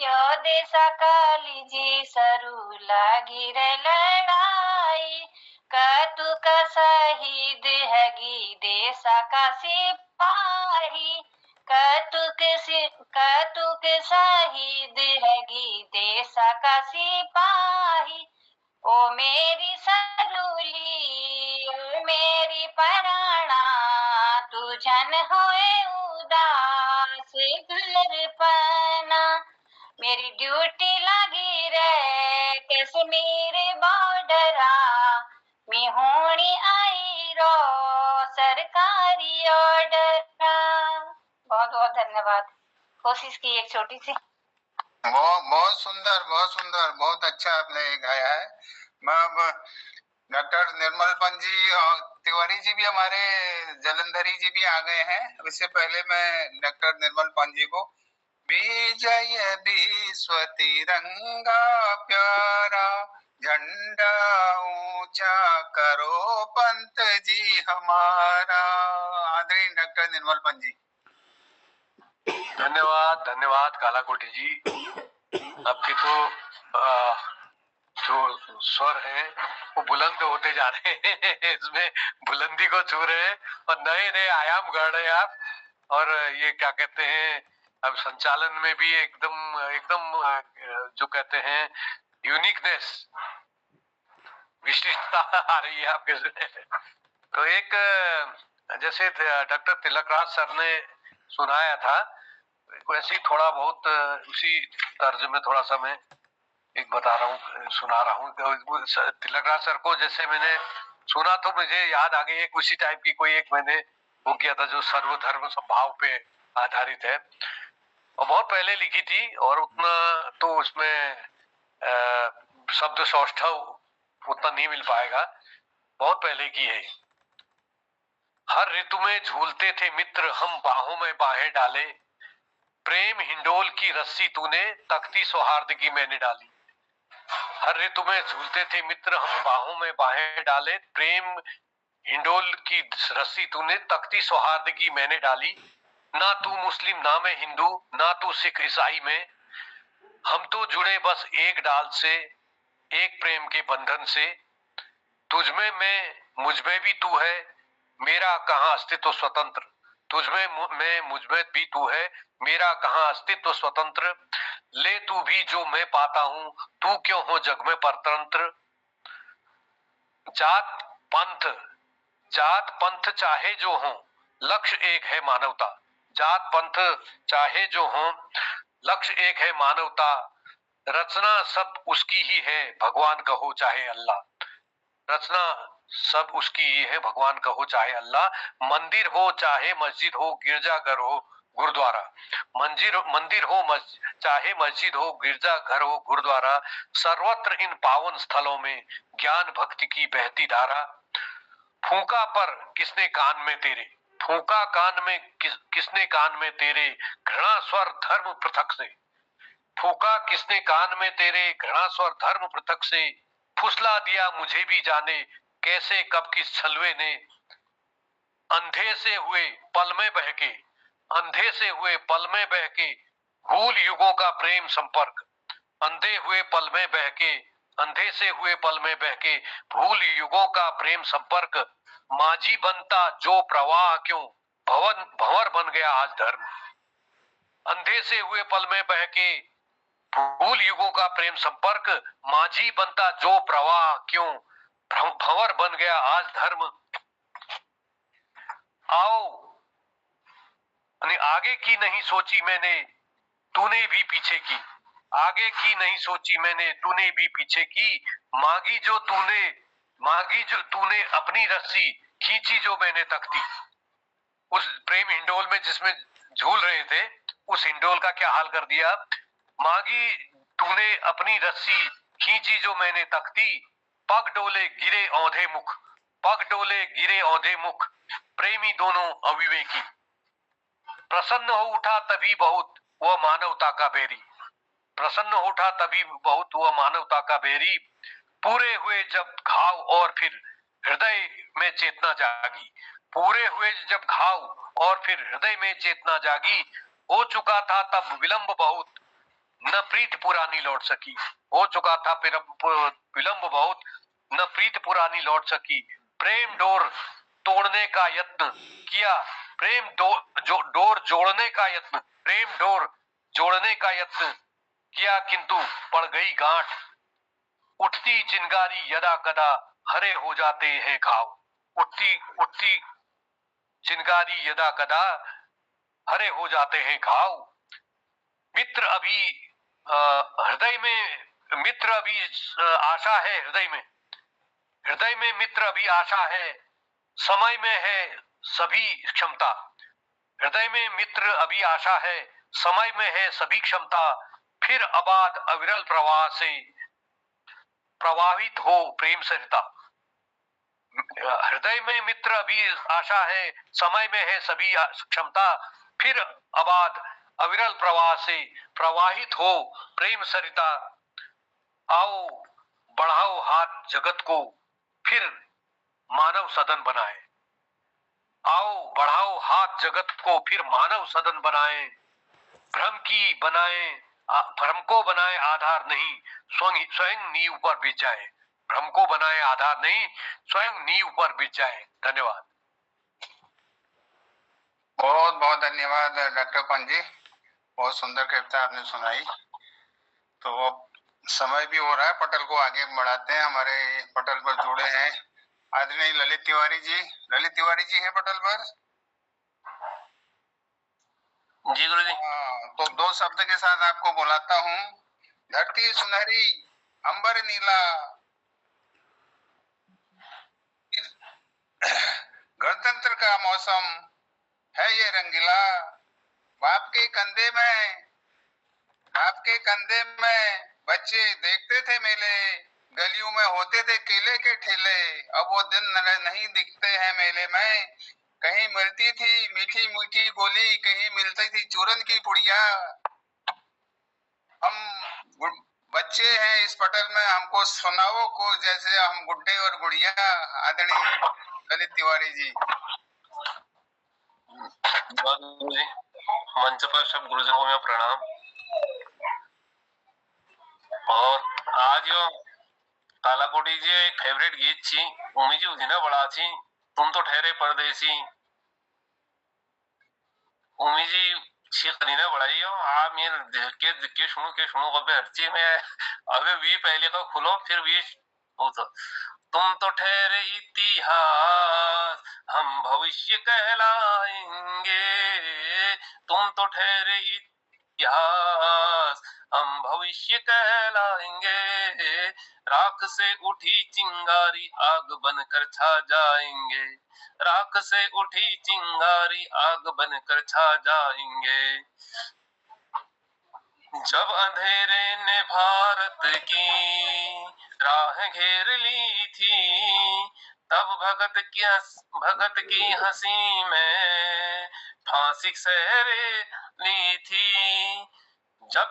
योद सकाली जी सरू लगी रे लड़ाई, कतुक शहीद हैगी देशा का सिपाही, कतुक शहीद हैगी देशा का सिपाही, ओ मेरी सरूली ओ मेरी पराणा, तुझन होए उदास घर पना, मेरी ड्यूटी लगी रे कश्मीर बॉर्डरा, मी होनी आई रो सरकारी ऑर्डरा। बहुत बहुत धन्यवाद। कोशिश की एक छोटी सी। बहुत सुंदर, बहुत अच्छा आपने गाया है। मैं अब डॉक्टर निर्मल पंत जी और तिवारी जी भी हमारे जलंधरी जी भी आ गए हैं। इससे पहले मैं डॉक्टर निर्मल पंत जी को विजय विश्व तिरंगा प्यारा, झंडा ऊंचा करो पंत जी हमारा। आदरणीय डॉक्टर निर्मल पंत जी। धन्यवाद धन्यवाद कालाकोटी जी। आपके तो जो स्वर हैं वो बुलंद होते जा रहे हैं, इसमें बुलंदी को छू रहे हैं और नए नए आयाम गढ़ रहे हैं आप। और ये क्या कहते हैं, अब संचालन में भी एकदम एकदम जो कहते हैं यूनिकनेस, विशिष्टता आ रही है आपके से। तो एक जैसे डॉक्टर तिलकराज सर ने सुनाया था, वैसे ही थोड़ा बहुत उसी तर्ज में थोड़ा सा मैं एक बता रहा हूँ, सुना रहा हूँ। तिलकराज सर को जैसे मैंने सुना तो मुझे याद आ गई एक उसी टाइप की कोई एक मैंने वो किया था जो सर्वधर्म संभाव पे आधारित है, और बहुत पहले लिखी थी, और उतना तो उसमें शब्द सौष्ठव उतना नहीं मिल पाएगा, बहुत पहले की है। हर ऋतु में झूलते थे मित्र हम बाहों में बाहें डाले, प्रेम हिंडोल की रस्सी तूने तख्ती सौहार्द की मैंने डाली। हर ऋतु में झूलते थे मित्र हम बाहों में बाहें डाले, प्रेम हिंडोल की रस्सी तूने तख्ती सौहार्द की मैंने डाली। ना तू मुस्लिम ना मैं हिंदू, ना तू सिख ईसाई में, हम तो जुड़े बस एक डाल से, एक प्रेम के बंधन से। तुझमें मैं मुझमें भी तू है, मेरा कहाँ अस्तित्व स्वतंत्र। तुझमें मैं मुझमें भी तू है, मेरा कहाँ अस्तित्व स्वतंत्र। ले तू भी जो मैं पाता हूँ, तू क्यों हो जग में परतंत्र। जात पंथ चाहे जो हो, लक्ष्य एक है मानवता। जात पंथ चाहे जो हो, लक्ष्य एक है मानवता। रचना सब उसकी ही है, भगवान कहो चाहे अल्लाह। रचना सब उसकी ही है, भगवान कहो चाहे अल्लाह। मंदिर हो चाहे मस्जिद हो, गिरजाघर हो गुरुद्वारा। मंदिर हो चाहे मस्जिद हो, गिरजाघर हो गुरुद्वारा। सर्वत्र इन पावन स्थलों में ज्ञान भक्ति की बहती धारा। फूंका पर किसने कान में तेरे, फूंका कान में किसने कान में तेरे, घृणा स्वर धर्म पृथक से। फूंका किसने कान में तेरे, घृणा स्वर धर्म पृथक से। फुसला दिया मुझे भी जाने, कैसे कब किस छलवे ने। अंधे से हुए पल में बहके, अंधे से हुए पल में बहके, भूल युगों का प्रेम संपर्क। अंधे हुए पल में बहके, अंधे से हुए पल में बहके, भूल युगों का प्रेम संपर्क। माझी बनता जो प्रवाह क्यों भंवर बन गया आज धर्म। अंधे से हुए पल में बहके भूल युगों का प्रेम संपर्क, माझी बनता जो प्रवाह क्यों भंवर बन गया आज धर्म। आओ आगे की नहीं सोची मैंने, तूने भी पीछे की। आगे की नहीं सोची मैंने, तूने भी पीछे की। मांगी जो तूने अपनी रस्सी, खींची जो मैंने तख्ती। उस प्रेम हिंडोल में जिसमें झूल रहे थे, उस हिंडोल का क्या हाल कर दिया। मांगी तूने अपनी रस्सी, खींची जो मैंने तख्ती। पग डोले गिरे औंधे मुख, पग डोले गिरे औंधे मुख, प्रेमी दोनों अविवेकी। प्रसन्न हो उठा तभी बहुत वह मानवता का बेरी, प्रसन्न हो उठा तभी बहुत वह मानवता का बेरी। पूरे हुए जब घाव और फिर हृदय में चेतना जागी, पूरे हुए जब घाव और फिर हृदय में चेतना जागी। हो चुका था तब विलंब बहुत, न प्रीत पुरानी लौट सकी। हो चुका था फिर विलंब बहुत, न प्रीत पुरानी लौट सकी। प्रेम डोर तोड़ने का यत्न किया, प्रेम डोर जोड़ने का यत्न, प्रेम डोर जोड़ने का यत्न किया, किंतु पड़ गई गांठ। उठती चिंगारी यदा कदा हरे हो जाते हैं घाव, उठती चिंगारी यदा कदा हरे हो जाते हैं घाव। मित्र अभी हृदय में, मित्र अभी आशा है हृदय में, हृदय में मित्र अभी आशा है, समय में है सभी क्षमता। हृदय में मित्र अभी आशा है, समय में है सभी क्षमता। फिर अबाध अविरल प्रवाह से प्रवाहित हो प्रेम सरिता। हृदय में मित्र अभी आशा है, समय में है सभी क्षमता। फिर अबाध अविरल प्रवाह से प्रवाहित हो प्रेम सरिता। आओ बढ़ाओ हाथ जगत को फिर मानव सदन बनाए, आओ बढ़ाओ हाथ जगत को फिर मानव सदन बनाए। भ्रम को बनाए आधार नहीं, स्वयं नींव पर बिछ जाए। भ्रम को बनाए आधार नहीं, स्वयं नींव पर बिछ जाए। धन्यवाद। बहुत बहुत धन्यवाद डॉक्टर पंत जी, बहुत सुंदर कविता आपने सुनाई। तो अब समय भी हो रहा है, पटल को आगे बढ़ाते हैं। हमारे पटल पर जुड़े हैं आदरणीय ललित तिवारी जी। ललित तिवारी जी हैं पटल पर? जी गुरु जी। तो दो शब्द के साथ आपको बुलाता हूँ। धरती सुनहरी अंबर नीला, गणतंत्र का मौसम है ये रंगीला। बाप के कंधे में बच्चे देखते थे मेले, गलियों में होते थे केले के ठेले। अब वो दिन नहीं दिखते हैं मेले में। कहीं मिलती थी मीठी मीठी बोली, कहीं मिलती थी चूरन की पुड़िया। हम बच्चे हैं इस पटल में, हमको सुनाओ को जैसे हम गुड्डे और गुड़िया। आदरणीय ललित तिवारी जी। मंच पर सब गुरुजनों को मैं प्रणाम। और आज यो कालाकोटी जी फेवरेट गीत छी, उमी जी उदिना बड़ा छी, तुम तो ठहरे परदेसी। उमी जी करीना बढ़ाई हो आ मैं के सुनो कबे हरची में अबे भी पहले का खुलो फिर भी हो तो तुम तो ठहरे इतिहास हम भविष्य कहलाएंगे, तुम तो ठहरे इतिहास हम भविष्य कहलाएंगे। राख से उठी चिंगारी आग बनकर छा जाएंगे, राख से उठी चिंगारी आग बनकर छा जाएंगे। जब अंधेरे ने भारत की राह घेर ली थी, तब भगत की हंसी में फांसी सहरे ली थी। जब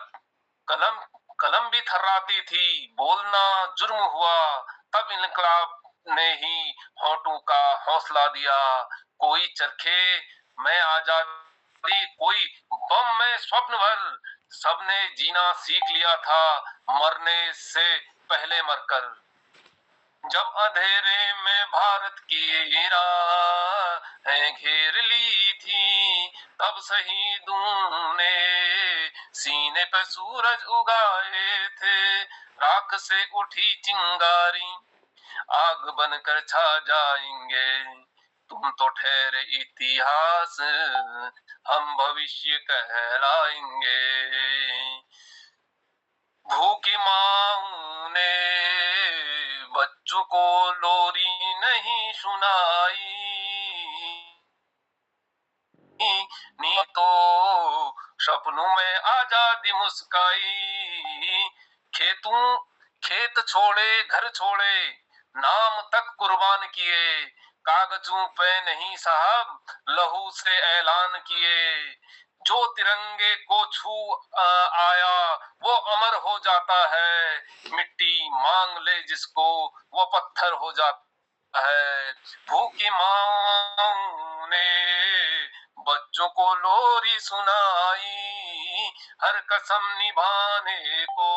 कलम भी थर्राती थी, बोलना जुर्म हुआ, तब इनकलाब ने ही होठों का हौसला दिया। कोई चरखे में आजादी, कोई बम में स्वप्न भर, सबने जीना सीख लिया था मरने से पहले मरकर। जब अंधेरे में भारत की राहें घेर ली थी, तब शहीदों ने सीने पे सूरज उगाए थे। राख से उठी चिंगारी आग बनकर छा जाएंगे, तुम तो ठहरे इतिहास, हम भविष्य कहलाएंगे। भूखी माँ ने बच्चों को लोरी नहीं सुनाई, नी तो सपनों में आजादी मुस्काई। खेत छोड़े, घर छोड़े, नाम तक कुर्बान किए, कागजों पे नहीं साहब लहू से ऐलान किए। जो तिरंगे को छू आया वो अमर हो जाता है, मिट्टी मांग ले जिसको वो पत्थर हो जाता है। भूखी माँ ने बच्चों को लोरी सुनाई, हर कसम निभाने को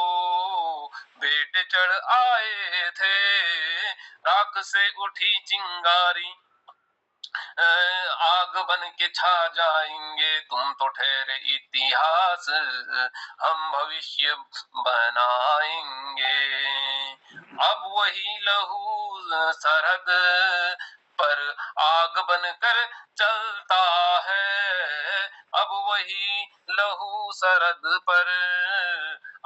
बेटे चढ़ आए थे। राख से उठी चिंगारी आग बन के छा जाएंगे, तुम तो ठहरे इतिहास, हम भविष्य बनाएंगे। अब वही लहू सरहद पर आग बनकर चलता है, अब वही लहू सरहद पर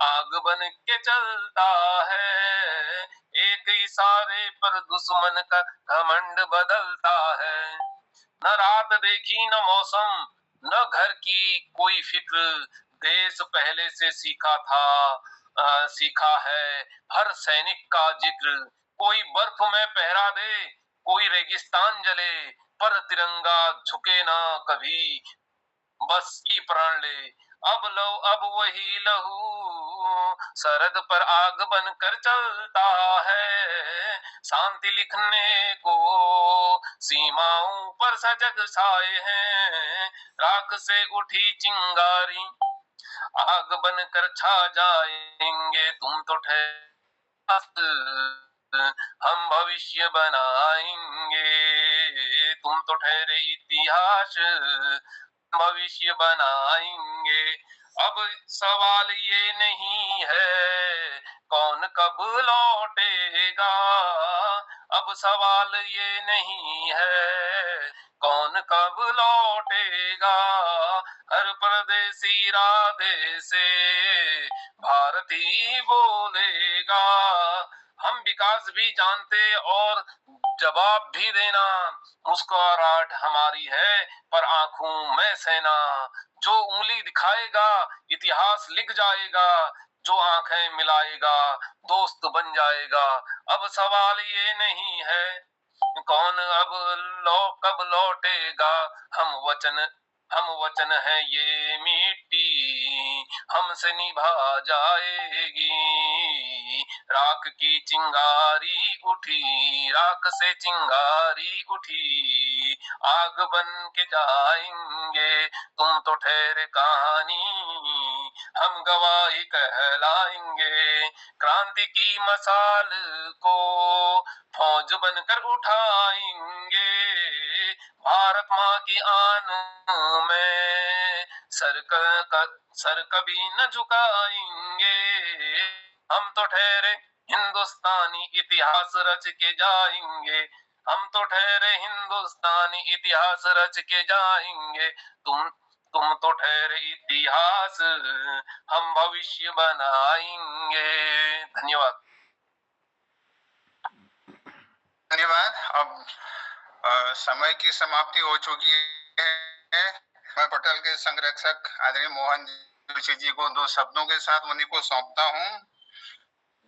आग बन के चलता है। एक इशारे पर दुश्मन का घमंड बदलता है। न रात देखी न मौसम, न घर की कोई फिक्र, देश पहले से सीखा है हर सैनिक का जिक्र। कोई बर्फ में पहरा दे, कोई रेगिस्तान जले, पर तिरंगा झुके ना कभी, बस ये प्राण ले। अब वही लहू सरहद पर आग बनकर चलता है। शांति लिखने को सीमाओं पर सजग साए हैं, राख से उठी चिंगारी आग बनकर छा जाएंगे, तुम तो हम भविष्य बनाएंगे। तुम तो ठहरे इतिहास, भविष्य बनाएंगे। अब सवाल ये नहीं है कौन कब लौटेगा, अब सवाल ये नहीं है कौन कब लौटेगा। हर परदेसी राधे से भारती बोलेगा। हम विकास भी जानते और जवाब भी देना, मुस्कुराहट हमारी है पर आंखों में सेना। जो उंगली दिखाएगा इतिहास लिख जाएगा, जो आंखें मिलाएगा दोस्त बन जाएगा। अब सवाल ये नहीं है कौन कब लौटेगा, हम वचन है ये मिट्टी हमसे निभा जाएगी। राख की चिंगारी उठी, राख से चिंगारी उठी, आग बन के जाएंगे, तुम तो ठहरे कहानी, हम गवाही कहलाएंगे। क्रांति की मसाल को फौज बनकर उठाएंगे, भारत माँ की आन में सर कभी न झुकाएंगे। हम तो ठहरे हिंदुस्तानी इतिहास रच के जाएंगे, हम तो ठहरे हिंदुस्तानी इतिहास रच के जाएंगे। तुम तो ठहरे इतिहास, हम भविष्य बनाएंगे। धन्यवाद। धन्यवाद। अब समय की समाप्ति हो चुकी है। मैं पटल के संरक्षक आदरणीय मोहन जोशी जी को दो शब्दों के साथ उन्हीं को सौंपता हूं।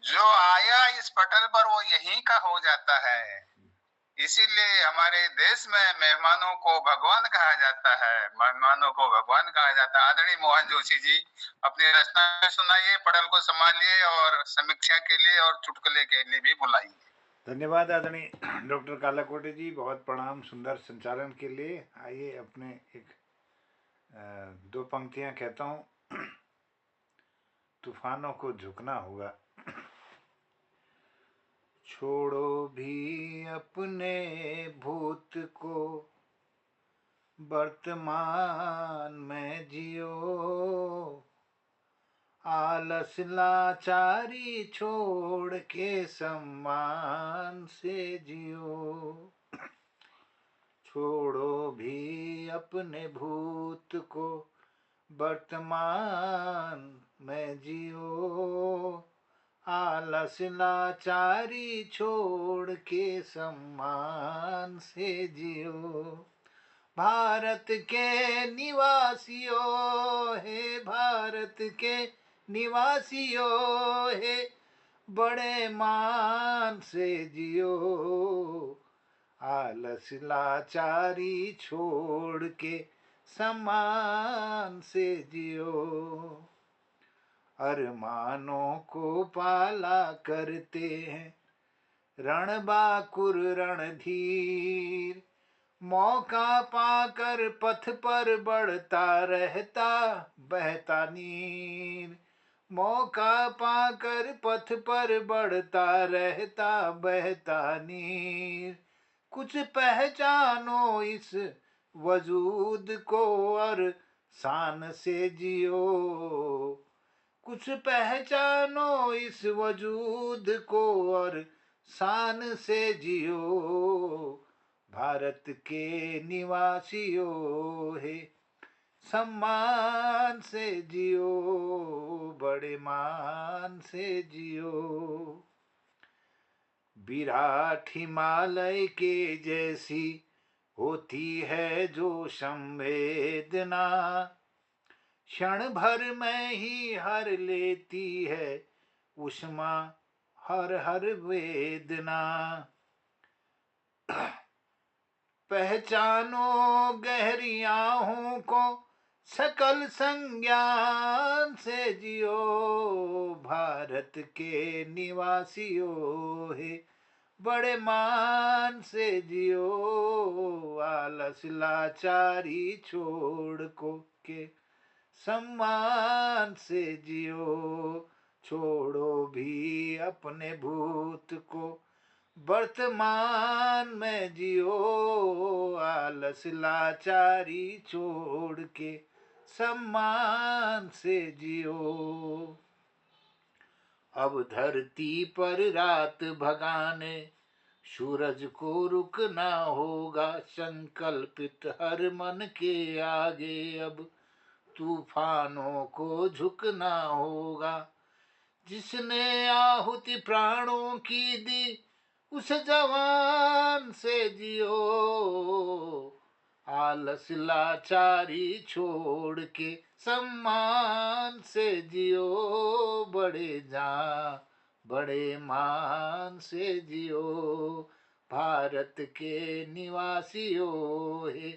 जो आया इस पटल पर वो यहीं का हो जाता है, इसीलिए हमारे देश में मेहमानों को भगवान कहा जाता है, मेहमानों को भगवान कहा जाता है। आदरणीय मोहन जोशी जी अपनी रचना सुनाइए, पटल को संभालिए और समीक्षा के लिए और चुटकुले के लिए भी बुलाइए। धन्यवाद आदरणीय डॉक्टर कालाकोटे जी, बहुत प्रणाम सुंदर संचालन के लिए। आइए अपने एक दो पंक्तियां कहता हूँ। तूफानों को झुकना होगा, छोड़ो भी अपने भूत को, वर्तमान में जियो। आलस लाचारी छोड़ के सम्मान से जियो। छोड़ो भी अपने भूत को, वर्तमान में जियो। आलस लाचारी छोड़ के सम्मान से जियो। भारत के निवासियों हे, भारत के निवासियों हे, बड़े मान से जियो। आलस लाचारी छोड़ के सम्मान से जियो। अरमानों को पाला करते हैं रणबांकुर रणधीर। मौका पाकर पथ पर बढ़ता रहता बहता नीर। मौका पाकर पथ पर बढ़ता रहता बहता नीर। कुछ पहचानो इस वजूद को और शान से जियो। कुछ पहचानो इस वजूद को और शान से जियो। भारत के निवासियों हे, सम्मान से जियो, बड़े मान से जियो। विराट हिमालय के जैसी होती है जो संवेदना, क्षण भर में ही हर लेती है उष्मा हर हर वेदना। पहचानो गहरी आहों को सकल संज्ञान से जियो। भारत के निवासियों हे, बड़े मान से जियो। आलस लाचारी छोड़ को के सम्मान से जियो। छोड़ो भी अपने भूत को, वर्तमान में जियो। आलस लाचारी छोड़ के सम्मान से जियो। अब धरती पर रात भगाने सूरज को रुकना होगा। संकल्पित हर मन के आगे अब तूफानों को झुकना होगा। जिसने आहुति प्राणों की दी उस जवान से जियो। आलस लाचारी छोड़ के सम्मान से जियो। बड़े मान से जियो। भारत के निवासियों हे,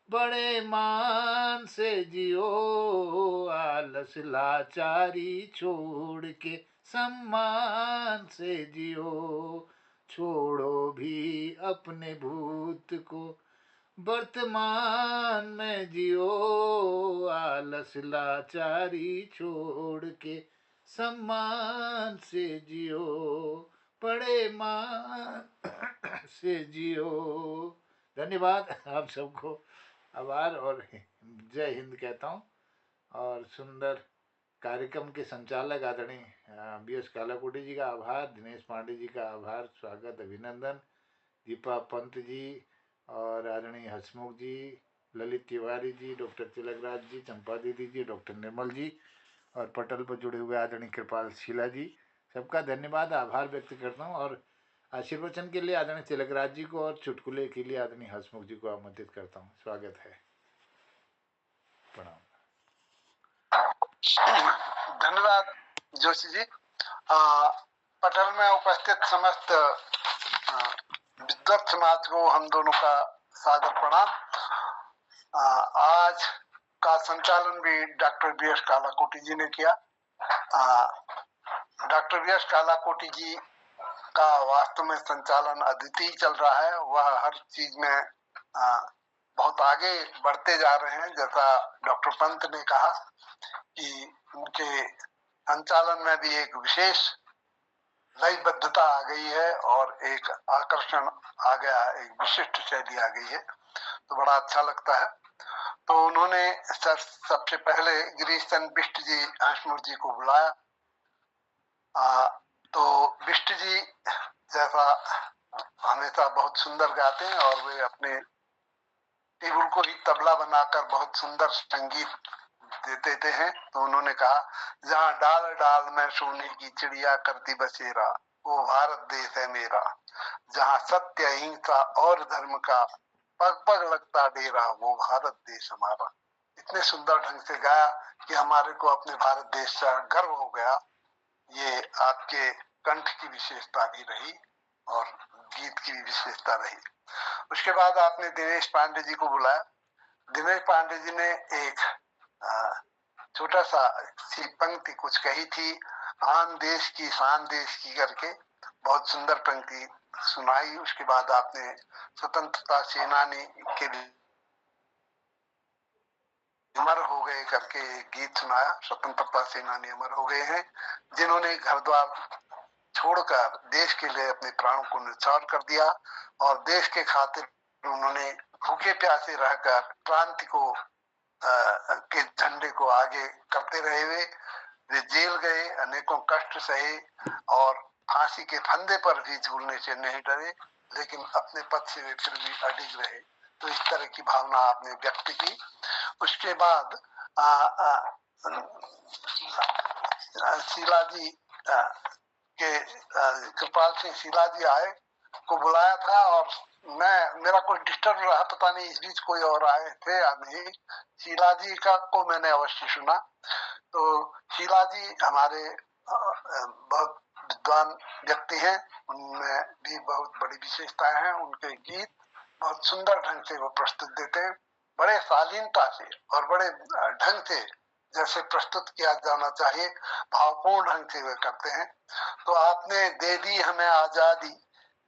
बड़े मान से जियो। आलस लाचारी छोड़ के सम्मान से जियो। छोड़ो भी अपने भूत को, वर्तमान में जियो। आलस लाचारी छोड़ के सम्मान से जियो। बड़े मान से जियो। धन्यवाद आप सबको। आभार और जय हिंद कहता हूँ। और सुंदर कार्यक्रम के संचालक आदरणीय BS कालाकोटी जी का आभार, दिनेश पांडे जी का आभार, स्वागत, अभिनंदन, दीपा पंत जी और आदरणीय हसमुख जी, ललित तिवारी जी, डॉक्टर तिलकराज जी, चंपा दीदी जी, डॉक्टर निर्मल जी और पटल पर जुड़े हुए आदरणीय कृपाल शीला जी, सबका धन्यवाद आभार व्यक्त करता हूँ। और आशीर्वचन के लिए आदरणीय तिलकराज जी को और चुटकुले के लिए आदरणीय हसमुख जी को आमंत्रित करता हूँ। स्वागत है। प्रणाम। धन्यवाद जोशी जी। पटल में उपस्थित समस्त विद्वत समाज को हम दोनों का सादर प्रणाम। आज का संचालन भी डॉक्टर BS कालाकोटी जी ने किया। डॉक्टर BS कालाकोटी जी का वास्तव में संचालन अद्वितीय चल रहा है। वह हर चीज में बहुत आगे बढ़ते जा रहे हैं। जैसा डॉक्टर पंत ने कहा कि उनके संचालन में भी एक विशेष लयबद्धता आ गई है और एक आकर्षण आ गया, एक विशिष्ट शैली आ गई है, तो बड़ा अच्छा लगता है। तो उन्होंने सबसे पहले गिरीश चंद्र बिष्ट जी हंसमुख जी को बुलाया। तो बिष्ट जी जैसा हमेशा बहुत सुंदर गाते हैं और वे अपने टेबल को ही तबला बनाकर बहुत सुंदर संगीत देते हैं। तो उन्होंने कहा, जहाँ डाल डाल में सोने की चिड़िया करती बसेरा, वो भारत देश है मेरा, जहाँ सत्य अहिंसा और धर्म का पग पग लगता डेरा, वो भारत देश हमारा। इतने सुंदर ढंग से गाया कि हमारे को अपने भारत देश का गर्व हो गया। ये आपके कंठ की विशेषता भी रही और गीत की भी विशेषता रही। उसके बाद आपने दिनेश पांडे जी को बुलाया। दिनेश पांडे जी ने एक छोटा सा सी पंक्ति कुछ कही थी, आन देश की शान देश की करके, बहुत सुंदर पंक्ति सुनाई। उसके बाद आपने स्वतंत्रता सेनानी के अमर हो गए करके एक गीत सुनाया। स्वतंत्रता सेनानी अमर हो गए हैं जिन्होंने घर द्वार छोड़कर देश के लिए अपने प्राणों को न्यौछावर कर दिया और देश के खातिर उन्होंने भूखे प्यासे रहकर क्रांति को के झंडे को आगे करते रहे हुए वे जेल गए, अनेकों कष्ट सहे और फांसी के फंदे पर भी झूलने से नहीं डरे, लेकिन अपने पद से वे फिर भी अडिग रहे। तो इस तरह की भावना आपने व्यक्त की। उसके बाद शीला जी के कृपाल सिंह शीला जी आए को बुलाया था और मेरा कुछ डिस्टर्ब रहा, पता नहीं इस बीच कोई और आए थे या नहीं। शीला जी का को मैंने अवश्य सुना। तो शीला जी हमारे बहुत विद्वान व्यक्ति हैं, उनमें भी बहुत बड़ी विशेषताएं हैं। उनके गीत बहुत सुंदर ढंग से वो प्रस्तुत देते हैं, बड़े शालीनता से और बड़े ढंग से जैसे प्रस्तुत किया जाना चाहिए, भावपूर्ण ढंग से वे करते हैं। तो आपने दे दी हमें आजादी,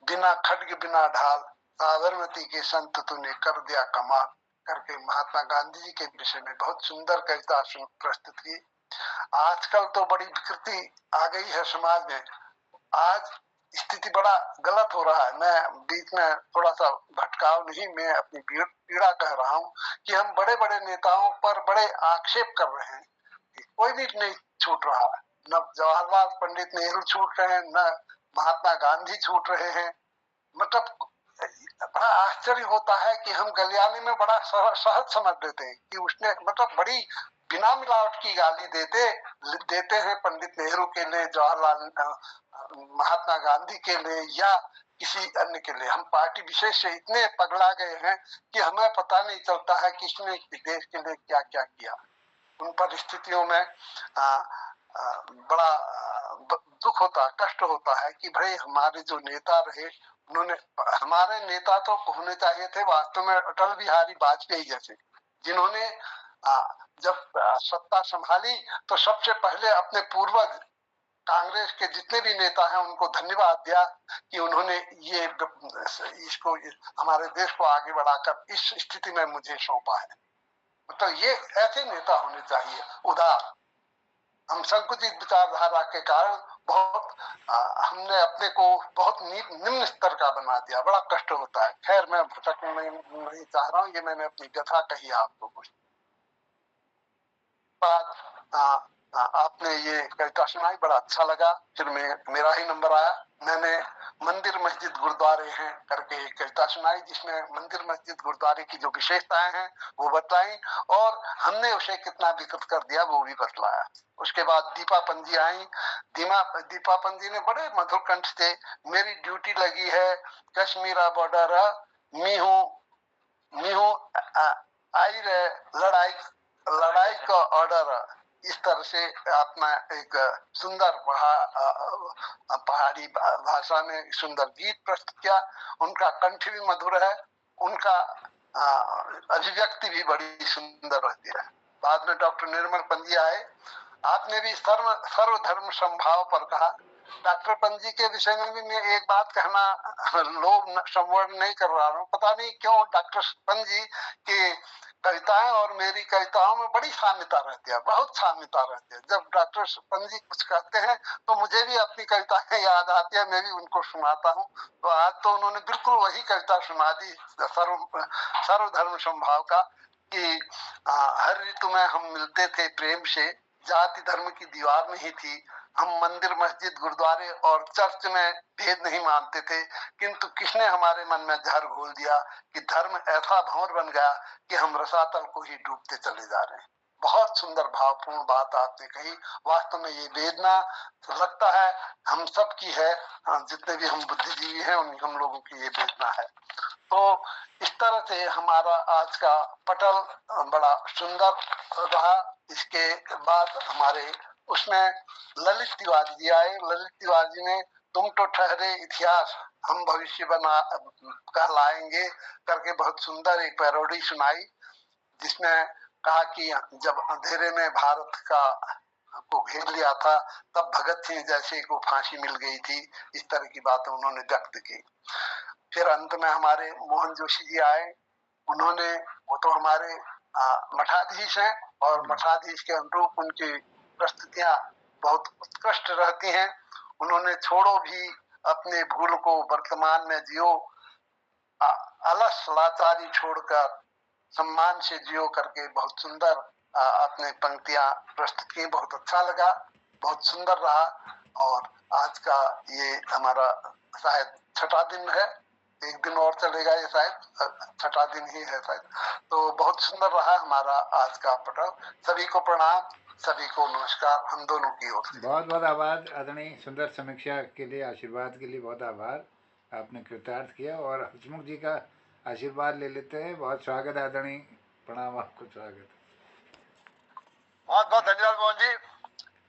बिना खड्ग बिना ढाल, साबरमती के संत तूने कर दिया कमाल करके महात्मा गांधी जी के विषय में बहुत सुंदर कविता प्रस्तुत की। आजकल तो बड़ी विकृति आ गई है समाज में, आज स्थिति बड़ा गलत हो रहा है। मैं बीच में थोड़ा सा भटकाव नहीं, मैं अपनी पीड़ा कह रहा हूँ कि हम बड़े बड़े नेताओं पर बड़े आक्षेप कर रहे हैं, कोई भी नहीं छूट रहा है, न जवाहरलाल पंडित नेहरू छूट रहे हैं, न महात्मा गांधी छूट रहे हैं। मतलब बड़ा आश्चर्य होता है कि हम गलियाने में बड़ा सहज समझ लेते हैं कि उसने मतलब बड़ी बिना मिलावट की गाली देते हैं पंडित नेहरू के लिए, जवाहरलाल महात्मा गांधी के लिए या किसी अन्य के लिए। हम पार्टी विशेष से इतने पगला गए हैं कि हमें पता नहीं चलता है कि इसने देश के लिए क्या क्या किया। उन परिस्थितियों में बड़ा दुख होता, कष्ट होता है कि भाई हमारे जो नेता रहे, उन्होंने, हमारे नेता तो होने चाहिए थे वास्तव में अटल बिहारी वाजपेयी जैसे, जिन्होंने जब सत्ता संभाली तो सबसे पहले अपने पूर्वज कांग्रेस के जितने भी नेता हैं उनको धन्यवाद दिया कि उन्होंने ये इसको हमारे देश को आगे बढ़ाकर इस स्थिति में मुझे सौंपा है। तो ये ऐसे नेता होने चाहिए उदार। हम संकुचित विचारधारा के कारण बहुत हमने अपने को बहुत निम्न स्तर का बना दिया, बड़ा कष्ट होता है। खैर मैं भटकना नहीं चाह रहा हूँ, ये मैंने अपनी व्यथा कही आपको। कुछ बात आपने ये कविता सुनाई, बड़ा अच्छा लगा। फिर मेरा ही नंबर आया, मैंने मंदिर मस्जिद गुरुद्वारे हैं करके एक कविता सुनाई जिसमें मंदिर मस्जिद गुरुद्वारे की जो विशेषताएं हैं वो बताई और हमने उसे कितना विकृत कर दिया वो भी बतलाया। उसके बाद दीपा पंजी आई। दीपा पंजी ने बड़े मधुर कंठ से, मेरी ड्यूटी लगी है कश्मीरा बॉर्डर, मीहू आई रे लड़ाई का ऑर्डर, इस तरह से अपना एक सुंदर पहाड़ी भाषा में सुंदर गीत प्रस्तुत किया। उनका कंठ भी मधुर है, उनका अभिव्यक्ति भी बड़ी सुंदर रहती है। बाद में डॉक्टर निर्मल पंजी आए, आपने भी सर्वधर्म समभाव पर कहा। डॉक्टर पंजी के विषय में भी मैं एक बात कहना लोभ संवरण नहीं कर रहा हूँ। पता नहीं क्यों डॉक्टर पंजी की कविताएं और मेरी कविताओं में बड़ी साम्यता रहती है, बहुत साम्यता रहती है। जब डॉक्टर पंजी कुछ कहते हैं तो मुझे भी अपनी कविताएं याद आती है, मैं भी उनको सुनाता हूँ। तो आज तो उन्होंने बिल्कुल वही कविता सुना दी सर्वधर्म संभाव का कि हर ऋतु में हम मिलते थे प्रेम से, जाति धर्म की दीवार नहीं थी, हम मंदिर मस्जिद गुरुद्वारे और चर्च में भेद नहीं मानते थे, किंतु किसने हमारे मन में जहर घोल दिया कि धर्म ऐसा भंवर बन गया कि हम रसातल को ही डूबते चले जा रहे हैं। बहुत सुंदर भावपूर्ण बात आपने कही। वास्तव में ये वेदना लगता है हम सब की है, जितने भी हम बुद्धिजीवी हैं हम लोगों की ये वेदना है। तो इस तरह से हमारा आज का पटल बड़ा सुंदर रहा। इसके बाद हमारे उसमें ललित तिवारी जी आए। ललित तिवारी जी ने तुम तो ठहरे इतिहास हम भविष्य बना कहलाएंगे करके बहुत सुंदर एक पैरोडी सुनाई, जिसमें कहा कि जब अंधेरे में भारत का को घेर लिया था तब भगत सिंह जैसे को फांसी मिल गई थी। इस तरह की बातें उन्होंने व्यक्त की। फिर अंत में हमारे मोहन जोशी जी आए। उन्होंने, वो तो हमारे मठाधीश हैं और मठाधीश के अनुरूप उनकी प्रस्तुतियां बहुत उत्कृष्ट रहती हैं। उन्होंने छोड़ो भी अपने भूल को वर्तमान में जियो, अलस लाचारी छोड़कर सम्मान से जियो करके बहुत सुंदर अपने पंक्तियां प्रस्तुत की। बहुत अच्छा लगा, बहुत सुंदर रहा। और आज का ये हमारा शायद छठा दिन है, एक दिन और चलेगा ये, शायद छठा दिन ही है शायद। तो बहुत सुंदर रहा हमारा आज का पटल। सभी को प्रणाम, सभी को नमस्कार हम दोनों की ओर से। बहुत बहुत आभार आदरणीय, सुंदर समीक्षा के लिए, आशीर्वाद के लिए बहुत आभार, आपने कृतार्थ किया। और हसमुख जी का आशीर्वाद ले लेते हैं। बहुत स्वागत आदरणीय, प्रणाम, आपको स्वागत। बहुत बहुत धन्यवाद मोहन जी।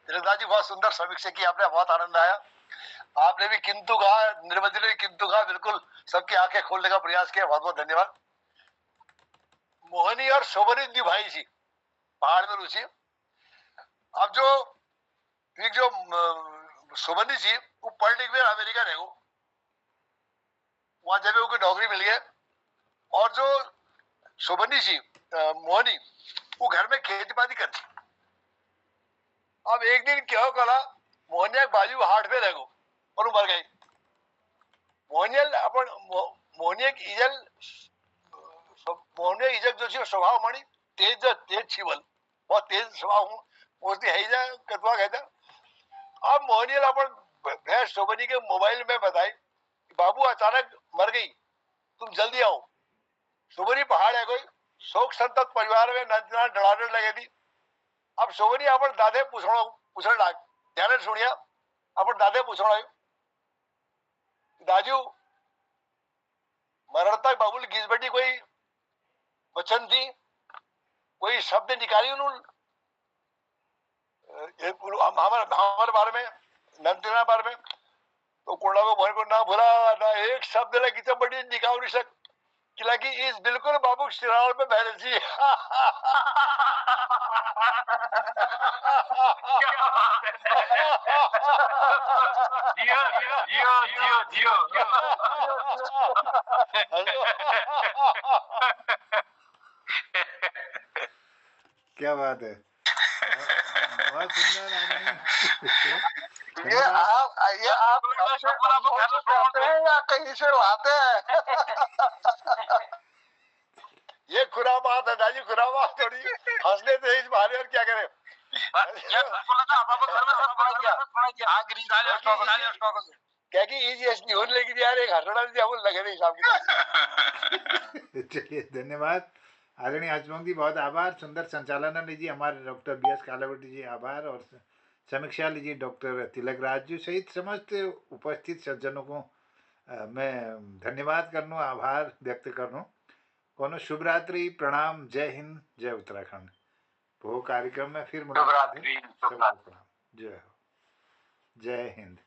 तिलकदास जी बहुत सुंदर समीक्षा की आपने, बहुत आनंद आया। आपने भी किंतु कहा, निर्वचन ने किंतु कहा, बिल्कुल सबकी आंखें खोलने का प्रयास किया। बहुत बहुत धन्यवाद। मोहनी और शोभनी जी भाई जी पहाड़ में रुचि। अब जो शोभनी जी वो पढ़ लिख में अमेरिका रहे, वहां जब उनको नौकरी मिल गई। और जो शोभनी जी मोहनी वो घर में खेती बाड़ी करती। अब एक दिन क्या करा, मोहनिया बाजू हाट में रह गो और वो मर गई। मोहनिया इजक जो थी स्वभाव मानी तेज छिवल, बहुत तेज स्वभाव हूँ उसने है जा कतवा कहता। अब मोहनियल अपन भैंस शोभनी के मोबाइल में बताई बाबू अचानक मर गई, तुम जल्दी आओ। शोभनी पहाड़ है कोई शोक संतत परिवार में नंदना डराने लगे थी। अब शोभनी अपन दादे पूछण लाग, ध्यान सुनिया। अपन दादे पूछण दाजू मरण तक बाबुल घिसबटी कोई वचन थी, कोई शब्द निकाली उन्होंने हमारे बारे में, नंदना बारे में। तो कोड़ा को भर को ना भूला ना एक शब्द लगी तो बड़ी निकाल नहीं सक कि इस बिल्कुल बाबू सिराल पे बहन जी। जियो जियो जियो जियो क्या बात है, बहुत सुंदर आदमी। ये आप कहते हैं या कहीं से लाते हैं? ये खुरा बात है दादी, खुरा बात थोड़ी हंसने थे इस बारे। और क्या करें, क्या कि इसकी होने लगी यार, एक हटड़ा लगे नहीं हिसाब की। चलिए धन्यवाद आदरणीय हसमुख जी, बहुत आभार। सुंदर संचालन लीजिए हमारे डॉक्टर BS कालावटी जी, आभार। और समीक्षा लीजिए डॉक्टर तिलक राज जी सहित समस्त उपस्थित सज्जनों को मैं धन्यवाद करनू, आभार व्यक्त करनू। कोनो शुभ रात्रि, प्रणाम, जय हिंद, जय उत्तराखंड। वो कार्यक्रम में फिर मुलाकात है। सबको प्रणाम, जय हो, जय हिंद।